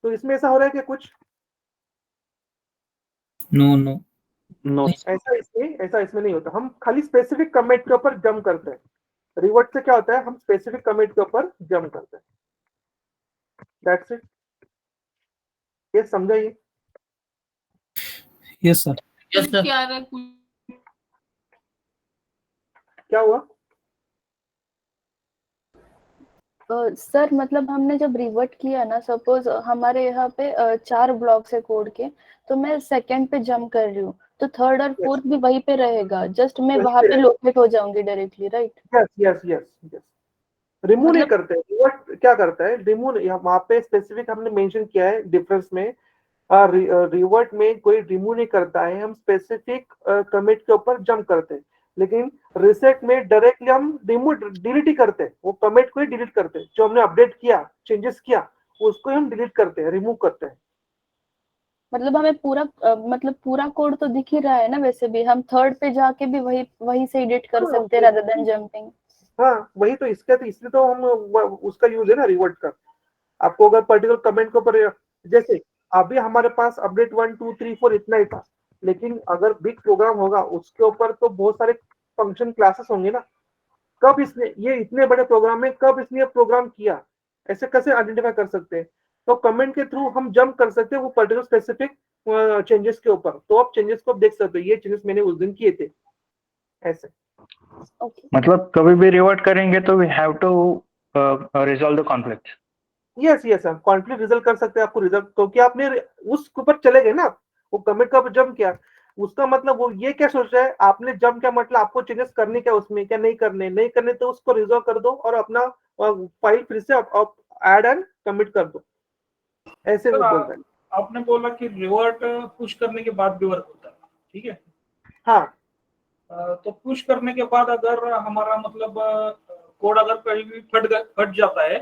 तो इसमें ऐसा हो रहा है कि कुछ नो नो नो ऐसा इसमें नहीं होता। हम खाली स्पेसिफिक कमिट के ऊपर जंप करते हैं। रिवर्ट से क्या होता है, हम स्पेसिफिक कमिट के ऊपर जंप करते हैं। That's it. ये समझाइए। Yes sir. क्या हुआ? सर मतलब हमने जब रिवर्ट किया ना, सपोज हमारे यहाँ पे 4 ब्लॉक्स है कोड के, तो मैं सेकंड पे जंप कर रही हूँ, तो थर्ड और फोर्थ भी वहीं पे रहेगा, जस्ट मैं वहां पे लोकेट हो जाऊंगी directly, right? Yes yes yes yes, remove नहीं करते। रिवर्ट क्या करता है, रिमूव, वहां पे स्पेसिफिक हमने मेंशन किया है डिफरेंस में। रिवर्ट में कोई रिमूव नहीं करता है, हम स्पेसिफिक कमिट के ऊपर जंप करते हैं। लेकिन रिसेट में डायरेक्टली हम रिमूव डिलीट ही करते हैं, वो कमिट को ही डिलीट करते हैं, जो हमने अपडेट किया, चेंजेस किया, उसको हम डिलीट करते हैं, रिमूव करते हैं। मतलब हमें पूरा मतलब पूरा कोड तो दिख ही रहा है ना, वैसे भी हम थर्ड पे जाके भी वही से एडिट कर सकते हैं rather than jumping। हाँ वही तो, इसलिए तो हम उसका यूज है ना रिवर्ट का। आपको अगर पर्टिकुलर कमेंट के ऊपर, जैसे अभी हमारे पास अपडेट 1 2 3 4 इतना ही था, लेकिन अगर बिग प्रोग्राम होगा उसके ऊपर तो बहुत सारे फंक्शन क्लासेस होंगे ना। कब इसने ये इतने बड़े प्रोग्राम में कब इसने प्रोग्राम किया, ऐसे कैसे आइडेंटिफाई कर सकते हैं? तो कमेंट के थ्रू हम जंप कर सकते हैं वो पर्टिकुलर स्पेसिफिक चेंजेस के ऊपर, तो आप चेंजेस को देख सकते हो, ये चेंजेस मैंने उस दिन किए थे, ऐसे। मतलब कभी भी रिवर्ट करेंगे तो we have to resolve the conflict. Yes yes, आप कॉन्फ्लिक्ट रिजल्व कर सकते हैं, आपको रिजल्व, क्योंकि आपने उस ऊपर चले गए ना, वो कमिट का जंप किया, उसका मतलब वो ये क्या सोच रहा है, आपने जंप क्या मतलब आपको चेंजेस करने क्या उसमें, क्या नहीं करने तो उसको रिजॉल्व कर दो और अपना फाइल फिर से आप ऐड एंड कमिट कर दो, ऐसे वो बोल रहे हैं। आपने बोला कि रिवर्ट पुश करने के बाद भी वर्क होता है, ठीक है? हाँ, तो पुश करने के बाद अगर हमारा मतलब कोड अगर कहीं भी फट जाता है,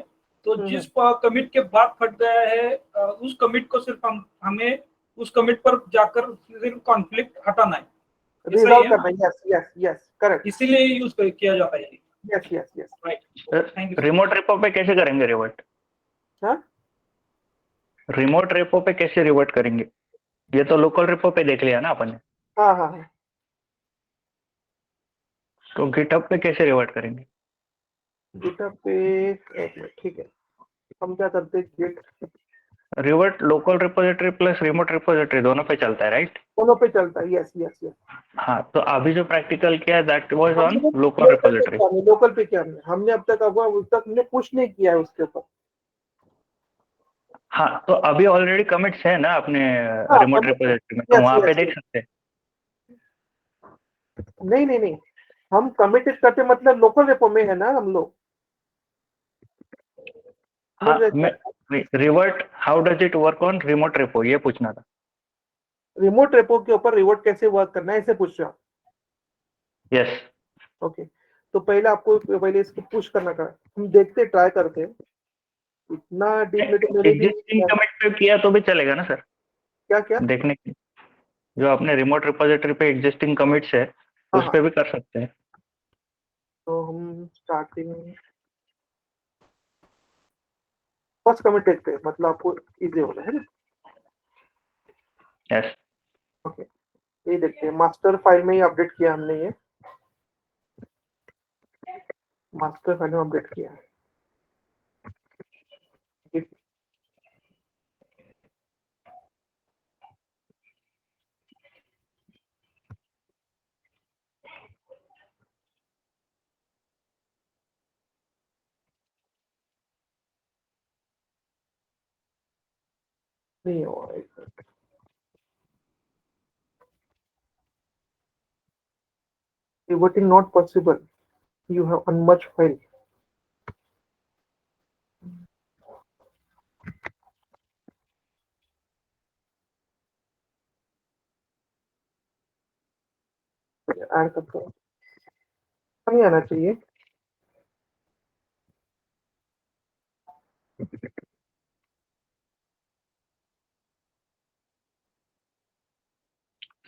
तो जिस कमिट के बाद फट गया है उस कमिट को सिर्फ हमें उस कमिट पर जाकर सिर्फ कॉन्फ्लिक्ट हटाना है, रिजॉल्व करना है। यस यस यस, करेक्ट, इसीलिए यूज किया जाता है। Yes yes yes, right. Remote repo पे कैसे करेंगे रिवर्ट? हाँ, रिमोट रेपो पे कैसे रिवर्ट करेंगे? ये तो लोकल रेपो पे देख लिया ना अपन ने। हाँ हाँ हाँ, तो गिटहब पे कैसे रिवर्ट करेंगे? गिटहब पे एक मिनट, ठीक है, हम क्या करते हैं, Git revert local repository plus remote repository दोनों पे चलता है, राइट? दोनों पे चलता है, यस यस यस। हाँ, तो अभी जो प्रैक्टिकल किया दैट वाज ऑन हमने लोकल रिपोजिटरी। लोकल पे क्या हमने अब तक हमने पुश नहीं किया है उसके ऊपर। हाँ, तो अभी ऑलरेडी कमिट्स है ना अपने हाँ, रिमोट commit है। रिपोजिटरी में, तो Yes, वहां पे yes, देख yes. सकते हैं। नहीं नहीं नहीं, हम कमिटेड करते मतलब लोकल रेपो में है ना हम लोग। हाँ, मैं revert how does it work on remote repo ये पूछना था। रिमोट रेपो के ऊपर रिवर्ट कैसे वर्क करना है इसे पूछ रहा हूँ। यस। ओके, तो पहले आपको पहले इसको पुश करना का, हम देखते ट्राई करते हैं। इतना डीपली तो मैंने भी एग्जिस्टिंग कमिट पे किया तो भी चलेगा ना सर? क्या क्या देखने की जो आपने रिमोट रिपोजिटरी पे एग्जिस्टिंग कमिट्स है हाँ, उस पे भी कर सकते हैं। तो हम स्टार्टिंग फर्स्ट कमिट देखते हैं, मतलब आपको इजी होगा है ना। यस। ओके, ये देखते हैं, मास्टर फाइल में ही अपडेट किया हमने, ये मास्टर फाइल में अपडेट किया है। नहीं हुआ, reverting not possible, you have unmerged file. Add करता हूँ, नहीं आना चाहिए।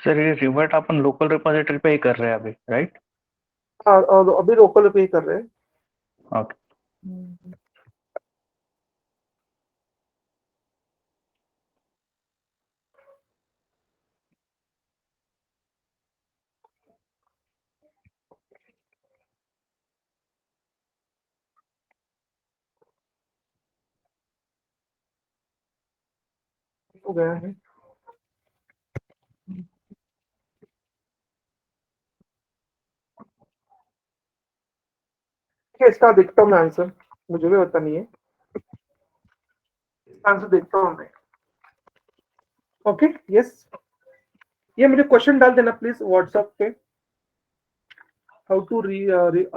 सर ये रिवर्ट अपन लोकल रिपोजिटरी पे ही कर रहे हैं अभी, राइट? हाँ, और अभी लोकल पे ही कर रहे हैं। ओके। हो गया है। इसका देखता हूँ मैं आंसर, मुझे भी पता नहीं है, इसका आंसर देखता हूँ मैं। ओके, यस, ये मुझे क्वेश्चन डाल देना प्लीज व्हाट्सएप पे। How to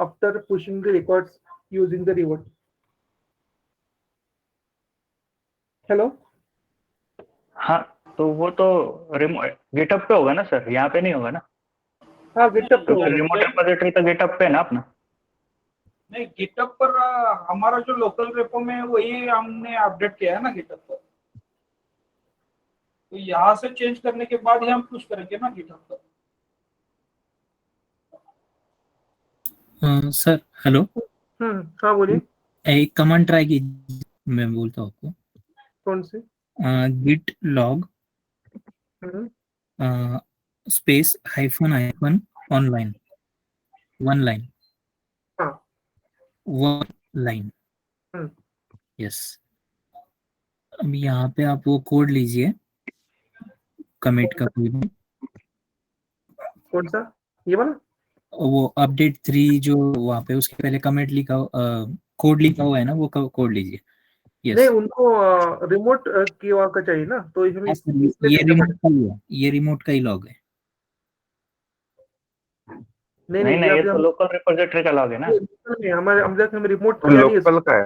after pushing the records using the revert. Hello, हाँ, तो वो तो गिटहब पे होगा ना सर, यहाँ पे नहीं होगा ना? हाँ, गिटहब पे तो रिमोट रिपोजिटरी तो गिटहब पे है ना अपना? नहीं, गिटहब पर हमारा जो लोकल रेपो में है वही हमने अपडेट किया है ना गिटहब पर, तो यहाँ से चेंज करने के बाद ही हम पुश करेंगे ना गिटहब पर। Sir hello. हाँ बोलिए। एक कमांड ट्राई की, मैं बोलता हूँ आपको। कौन से? Git log space hyphen online, one line, one line. Yes, अब यहाँ पे आप वो कोड लीजिए कमिट का कोई भी। कौन सा? ये वाला? वो अपडेट 3 जो वहाँ पे उसके पहले कमिट लिखा कोड लिखा हुआ है ना, वो कोड लीजिए। यस, नहीं, उनको रिमोट की ओर का चाहिए ना, तो हम ये रिमोट का ही है, ये रिमोट का ही लॉग है। नहीं, ये तो लोकल रिपोजिटरी का लॉग है ना। नहीं, हमारे हम रिमोट किया नहीं, लोकल का है,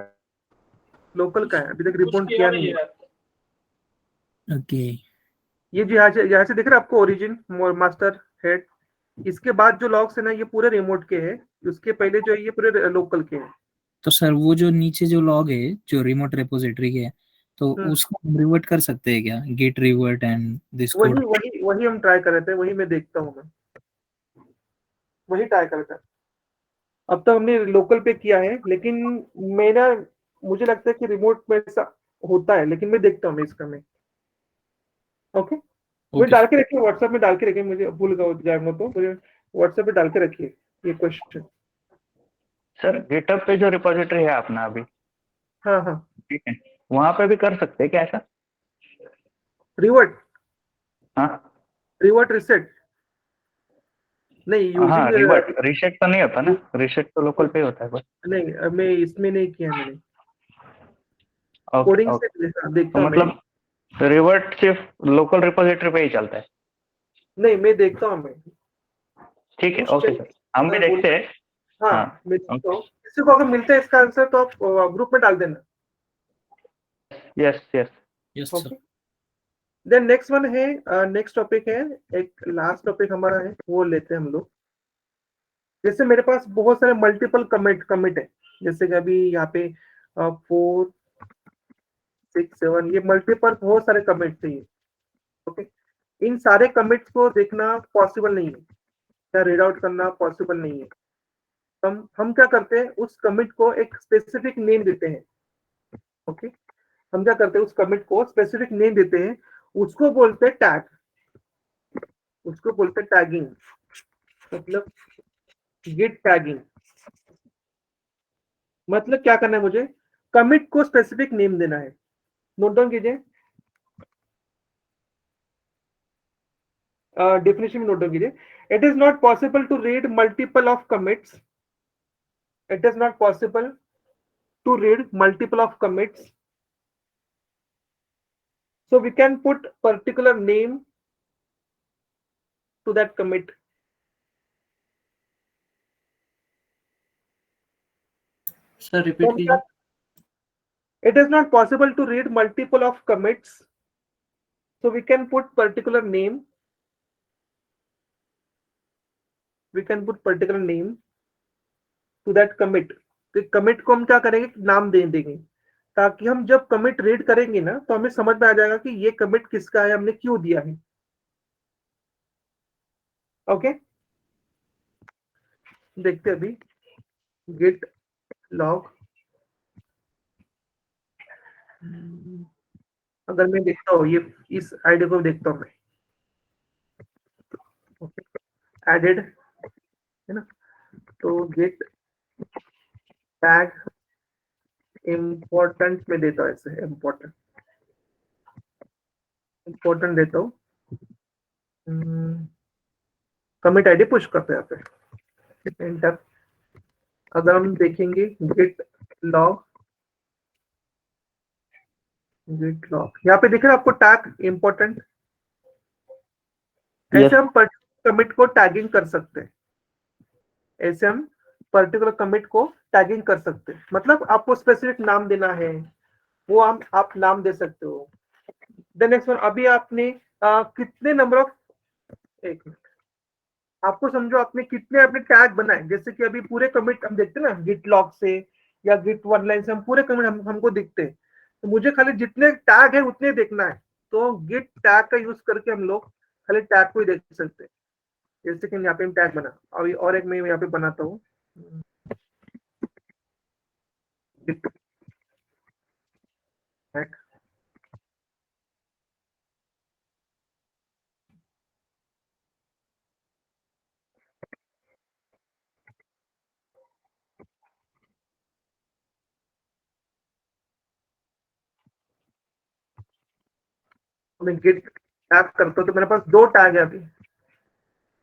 लोकल का है, अभी तक रिपोर्ट किया नहीं है। ओके, ये जो यहाँ से दिख रहा है आपको, ओरिजिन मास्टर हेड, इसके बाद जो लॉग्स है ना ये पूरे रिमोट के हैं, उसके पहले जो है ये पूरे लोकल के हैं। तो सर वो जो नीचे जो लॉग है जो रिमोट रिपोजिटरी के है, तो उसको हम रिवर्ट कर सकते हैं क्या? Git revert and this code. वही हम ट्राई कर रहे थे, वही मैं देखता हूँ, मैं वही ट्राई कर रहा था। अब तक हमने लोकल पे किया है, लेकिन मुझे लगता है कि रिमोट में ऐसा होता है, लेकिन मैं देखता हूँ इसका में। ओके, मैं डाल के रखिए व्हाट्सएप में, डाल के रखिए, मुझे भूल जाऊंगा तो मुझे व्हाट्सएप पे डाल के रखिए। ये क्वेश्चन। सर गिटहब पे जो रिपोजिटरी है अपना अभी, हाँ हाँ, ठीक है, वहां पे भी कर सकते हैं क्या ऐसा? रिवर्ट हाँ रिवर्ट रिसेट नहीं, हाँ, यूजिंग रिवर्ट रीसेट तो नहीं होता ना, रीसेट तो लोकल पे होता है बस। नहीं, मैं इसमें नहीं किया मैंने, ओके कोडिंग ओके, से तो देखता हूँ मैं। मतलब रिवर्ट सिर्फ लोकल रिपोजिटरी पे ही चलता है? नहीं, मैं देखता हूँ मैं। ठीक है, कुछ ओके सर, हम भी देखते हैं। हाँ, हाँ, मैं देखता हूँ। किसी को अगर मिलता है इसका आंसर तो आप ग्रुप में डाल देना। Yes yes. Yes okay, sir. Then next one है, नेक्स्ट टॉपिक है, एक लास्ट टॉपिक हमारा है, वो लेते हैं हम लोग। जैसे मेरे पास बहुत सारे मल्टीपल कमिट है, जैसे कि अभी यहाँ पे 4 6 7 ये मल्टीपल बहुत सारे कमिट चाहिए। ओके, इन सारे कमिट्स को देखना पॉसिबल नहीं है या रीड आउट करना पॉसिबल नहीं है। हम क्या करते हैं, उस कमिट को एक स्पेसिफिक नेम देते हैं। ओके, हम क्या करते हैं, उस कमिट को स्पेसिफिक नेम देते हैं, उसको बोलते हैं टैग, उसको बोलते हैं टैगिंग, मतलब गिट टैगिंग। मतलब क्या करना है मुझे, कमिट को स्पेसिफिक नेम देना है। नोट डाउन कीजिए, डेफिनेशन में नोट डाउन कीजिए। It is not possible to read multiple of commits, it is not possible to read multiple of commits, so we can put particular name to that commit. Sir repeat कीजिए। It is not possible to read multiple of commits, so we can put particular name, we can put particular name to that commit. तो commit को हम क्या करेंगे, नाम दे देंगे, ताकि हम जब commit रीड करेंगे ना तो हमें समझ में आ जाएगा कि ये commit किसका है, हमने क्यों दिया है। ओके, देखते हैं अभी git log। अगर मैं देखता हूँ ये, इस आईडी को देखता हूँ मैं, एडेड है ना, तो git टैग इम्पोर्टेंट में देता हूँ, ऐसे इम्पोर्टेंट देता हूँ। कमिट आईडी पुश करते हैं यहाँ पे, एंटर। अगर हम देखेंगे गिट लॉग यहाँ पे दिख रहा है आपको टैग इम्पोर्टेंट। ऐसे हम कमिट को टैगिंग कर सकते हैं, ऐसे हम पर्टिकुलर कमिट को टैगिंग कर सकते हैं। मतलब आपको स्पेसिफिक नाम देना है, वो आप नाम दे सकते हो। देन नेक्स्ट वन, अभी आपने कितने नंबर ऑफ, एक मिनट, आपको समझो आपने कितने अपने टैग बनाए। जैसे कि अभी पूरे कमिट हम देखते हैं ना, गिट लॉग से या गिट वन लाइन से हम पूरे कमिट हमको दिखते हैं, तो मुझे खाली जितने टैग है उतने देखना है। तो गिट टैग का यूज करके हम लोग खाली टैग को ही देख सकते हैं। जैसे कि यहाँ पे हम टैग बना, अभी और एक मैं यहाँ पे बनाता हूँ, टैग। मैं गिट टैग करता हूँ तो मेरे पास 2 टैग है अभी,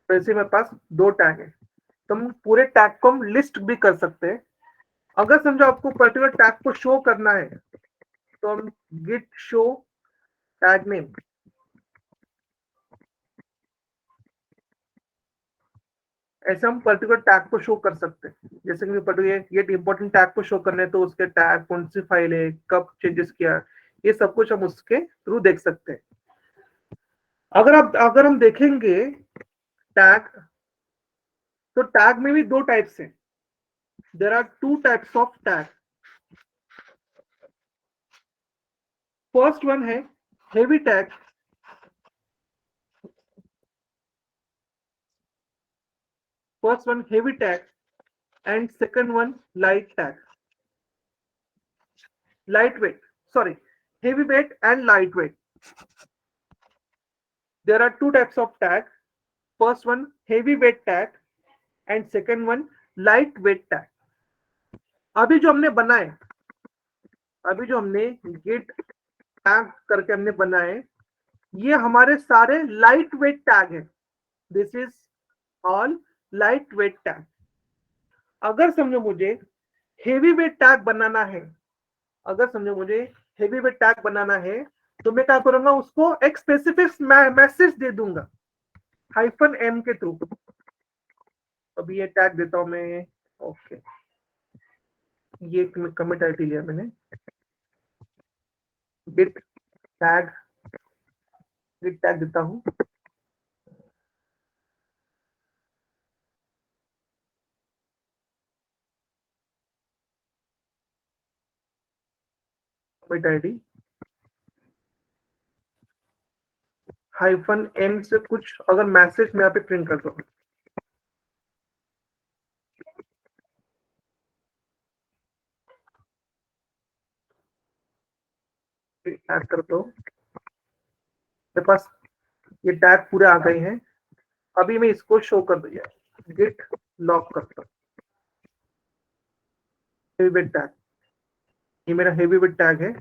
वैसे मेरे पास 2 टैग है। तो हम पूरे टैग को हम लिस्ट भी कर सकते हैं। अगर समझो आपको पर्टिकुलर टैग को शो करना है तो हम गिट शो टैग नेम, ऐसे हम पर्टिकुलर टैग को शो कर सकते हैं। जैसे कि पर्टिकुलर ये इंपॉर्टेंट टैग को शो करने, तो उसके टैग कौन सी फाइल है, कब चेंजेस किया, ये सब कुछ हम उसके थ्रू देख सकते हैं। अगर हम देखेंगे टैग, तो टैग में भी 2 टाइप्स हैं। There are 2 types of tag. First one है heavy tag, first one heavy tag and second one light tag, lightweight, sorry, heavyweight and lightweight. There are 2 types of tag. First one heavyweight tag and second one light weight tag. अभी जो हमने बनाए, अभी जो हमने Git tag करके हमने बनाए, ये हमारे सारे लाइट वेट टैग है। This is all light weight tag. अगर समझो मुझे हेवी वेट टैग बनाना है, अगर समझो मुझे हेवी वेट टैग बनाना है, तो मैं क्या करूंगा, उसको एक स्पेसिफिक मैसेज दे दूंगा -m के थ्रू। अभी ये टैग देता हूं मैं, ओके, ये कमिट आईडी लिया मैंने, गिट टैग देता हूं, कमिट आईडी -m से कुछ अगर मैसेज मैं यहाँ पे प्रिंट करता हूँ, टैग करता हूँ, मेरे पास ये टैग पूरे आ गए हैं। अभी मैं इसको शो कर दिया, गिट लॉक करता हूँ, हेवी वेट टैग, ये मेरा हेवी वेट टैग है।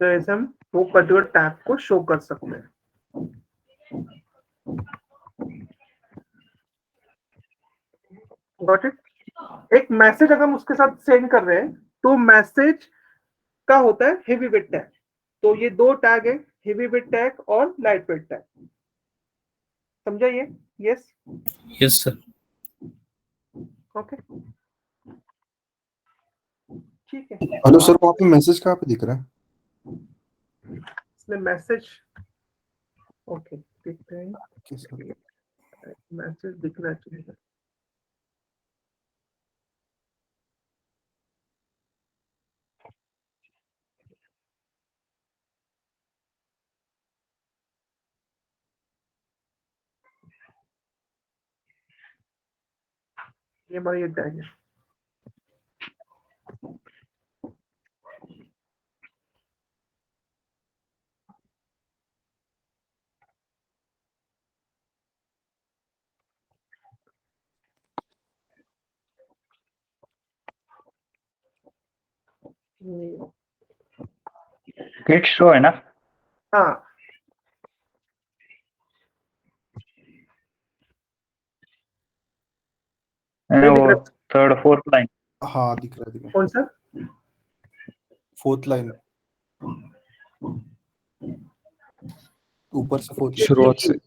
तो ऐसे हम वो पर्टिकुलर टैग को शो कर सकते हैं। Got it? एक मैसेज अगर हम उसके साथ सेंड कर रहे हैं, तो मैसेज का होता है हेवी वेट टैग। तो ये दो टैग है, हेवी वेट टैग और लाइट वेट टैग। समझा ये? Yes yes sir. ओके, ठीक है। हेलो सर, वहाँ पे मैसेज कहाँ पे दिख रहा है? इसमें मैसेज, ओके दिख रहे हैं, मैसेज दिखना चाहिए। ये हमारा ये टैग है। गिट शो है ना? हाँ, वो थर्ड फोर्थ लाइन। हाँ दिख रहा है। कौन सा? फोर्थ लाइन, ऊपर से फोर्थ, शुरुआत से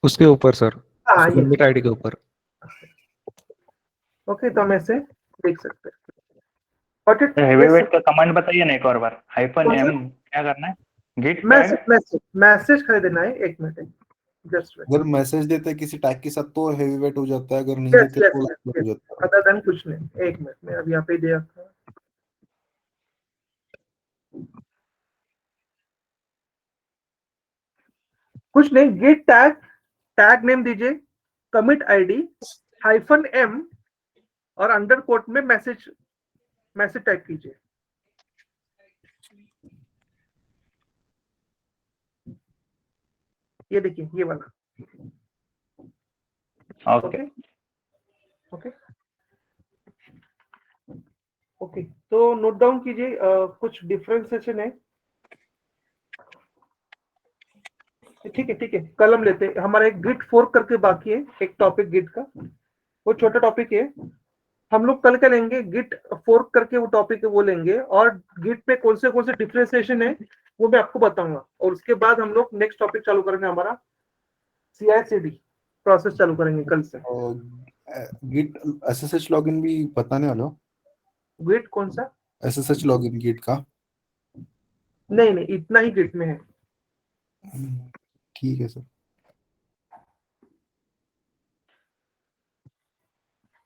उसके ऊपर सर, हाँ, ये कमिट आईडी के ऊपर। ओके, तो हम ऐसे देख सकते हैं। Got it? Heavy Yes, wait sir. का कमांड बताइए ना एक और बार। -m क्या करना है? गिट टैग मैसेज कर देना है, एक मिनट, जस्ट अगर मैसेज देते हैं किसी टैग के साथ तो हेवी वेट हो जाता है, अगर नहीं यस देते यस तो लाइट वेट हो जाता है। अदर देन कुछ नहीं। एक मिनट में अभी यहाँ पे दिया था, कुछ नहीं, गिट टैग, टैग नेम दीजिए, कमिट आईडी -m और अंडर कोट में मैसेज टैग कीजिए। ये देखिए, ये वाला। ओके ओके ओके, तो नोट डाउन कीजिए, कुछ डिफरेंशिएशन है। ठीक है, कल हम लेते हैं। हमारा एक गिट फोर्क करके बाकी है, एक टॉपिक गिट का, वो छोटा टॉपिक है, हम लोग कल का लेंगे। गिट फोर्क करके वो टॉपिक है, वो लेंगे, और गिट में कौन से डिफरेंशिएशन है वो मैं आपको बताऊंगा। और उसके बाद हम लोग नेक्स्ट टॉपिक चालू करेंगे, हमारा CI/CD प्रोसेस चालू करेंगे कल से। गिट SSH लॉगिन भी बताने वाला हो? गिट कौन सा? SSH लॉगिन गिट का? नहीं, इतना ही गिट में है। ठीक है सर।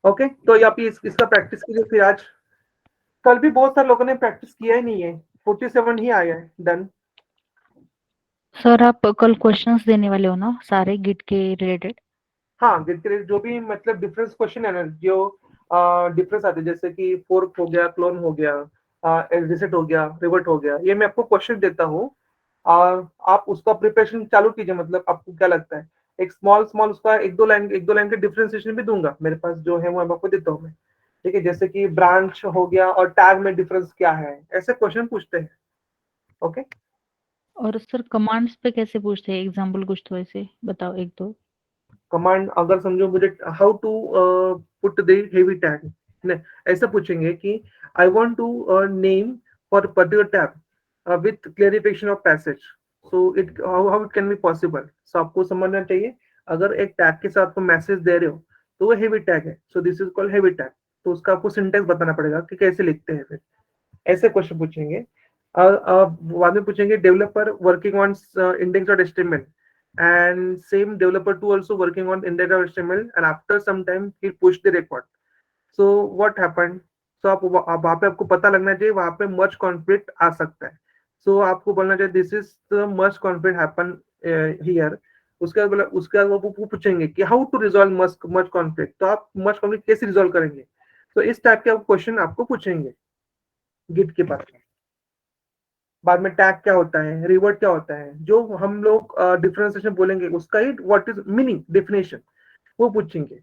ओके, तो आप इसका प्रैक्टिस कीजिए। फिर आज, कल भी बहुत सारे लोगों ने प्रैक्टिस किया ही नहीं है, 47 ही आया है। डन। सर आप कल क्वेश्चंस देने वाले हो ना सारे गिट के रिलेटेड? हाँ, गिट के जो भी मतलब डिफरेंस क्वेश्चन है ना, जो डिफरेंस आते हैं, जैसे कि फोर्क हो गया, क्लोन हो गया, रिसेट हो गया, रिवर्ट हो गया, ये मैं आपको क्वेश्चन देता हूँ और आप उसका प्रिपरेशन चालू कीजिए। मतलब आपको क्या लगता है, एक स्मॉल उसका एक दो लाइन के डिफरेंशिएशन भी दूंगा, मेरे पास जो है वो आपको देता हूँ मैं। ठीक है, जैसे कि ब्रांच हो गया और टैग में डिफरेंस क्या है, ऐसे क्वेश्चन पूछते हैं। ओके। और सर कमांड्स पे कैसे पूछते हैं? एग्जांपल कुछ तो ऐसे बताओ एक दो। कमांड अगर समझो मुझे, how to put the heavy tag, नहीं ऐसा पूछेंगे कि I want to name for particular tag with clarification of passage, so it how it can be possible. So आपको समझना चाहिए, अगर एक टैग के साथ मैसेज दे रहे हो तो वो हेवी टैग है, so this is called heavy tag. तो उसका आपको सिंटेक्स बताना पड़ेगा कि कैसे लिखते हैं। फिर ऐसे क्वेश्चन पूछेंगे। बाद में पूछेंगे developer working on index.html and same developer too also working on index.html and after some time he push the record, so what happened? So आप वहाँ पे आपको पता लगना चाहिए, वहाँ पे merge conflict आ सकता है। so आपको बोलना चाहिए this is the merge conflict happen here। उसके बाद वो पूछेंगे कि how to resolve merge conflict, तो आप merge conflict कैसे resolve करेंगे। तो इस टाइप के क्वेश्चन आपको पूछेंगे गिट के पास में। बाद में टैग क्या होता है, रिवर्ट क्या होता है, जो हम लोग डिफरेंशिएशन बोलेंगे उसका ही व्हाट इज मीनिंग डेफिनेशन वो पूछेंगे।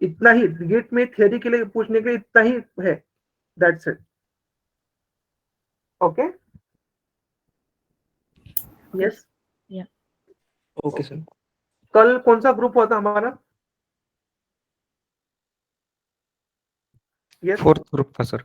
इतना ही गिट में थ्योरी के लिए पूछने के लिए इतना ही है। That's it. Okay. Yes. Okay sir. कल कौन सा ग्रुप हुआ था हमारा? फोर्थ ग्रुप था सर।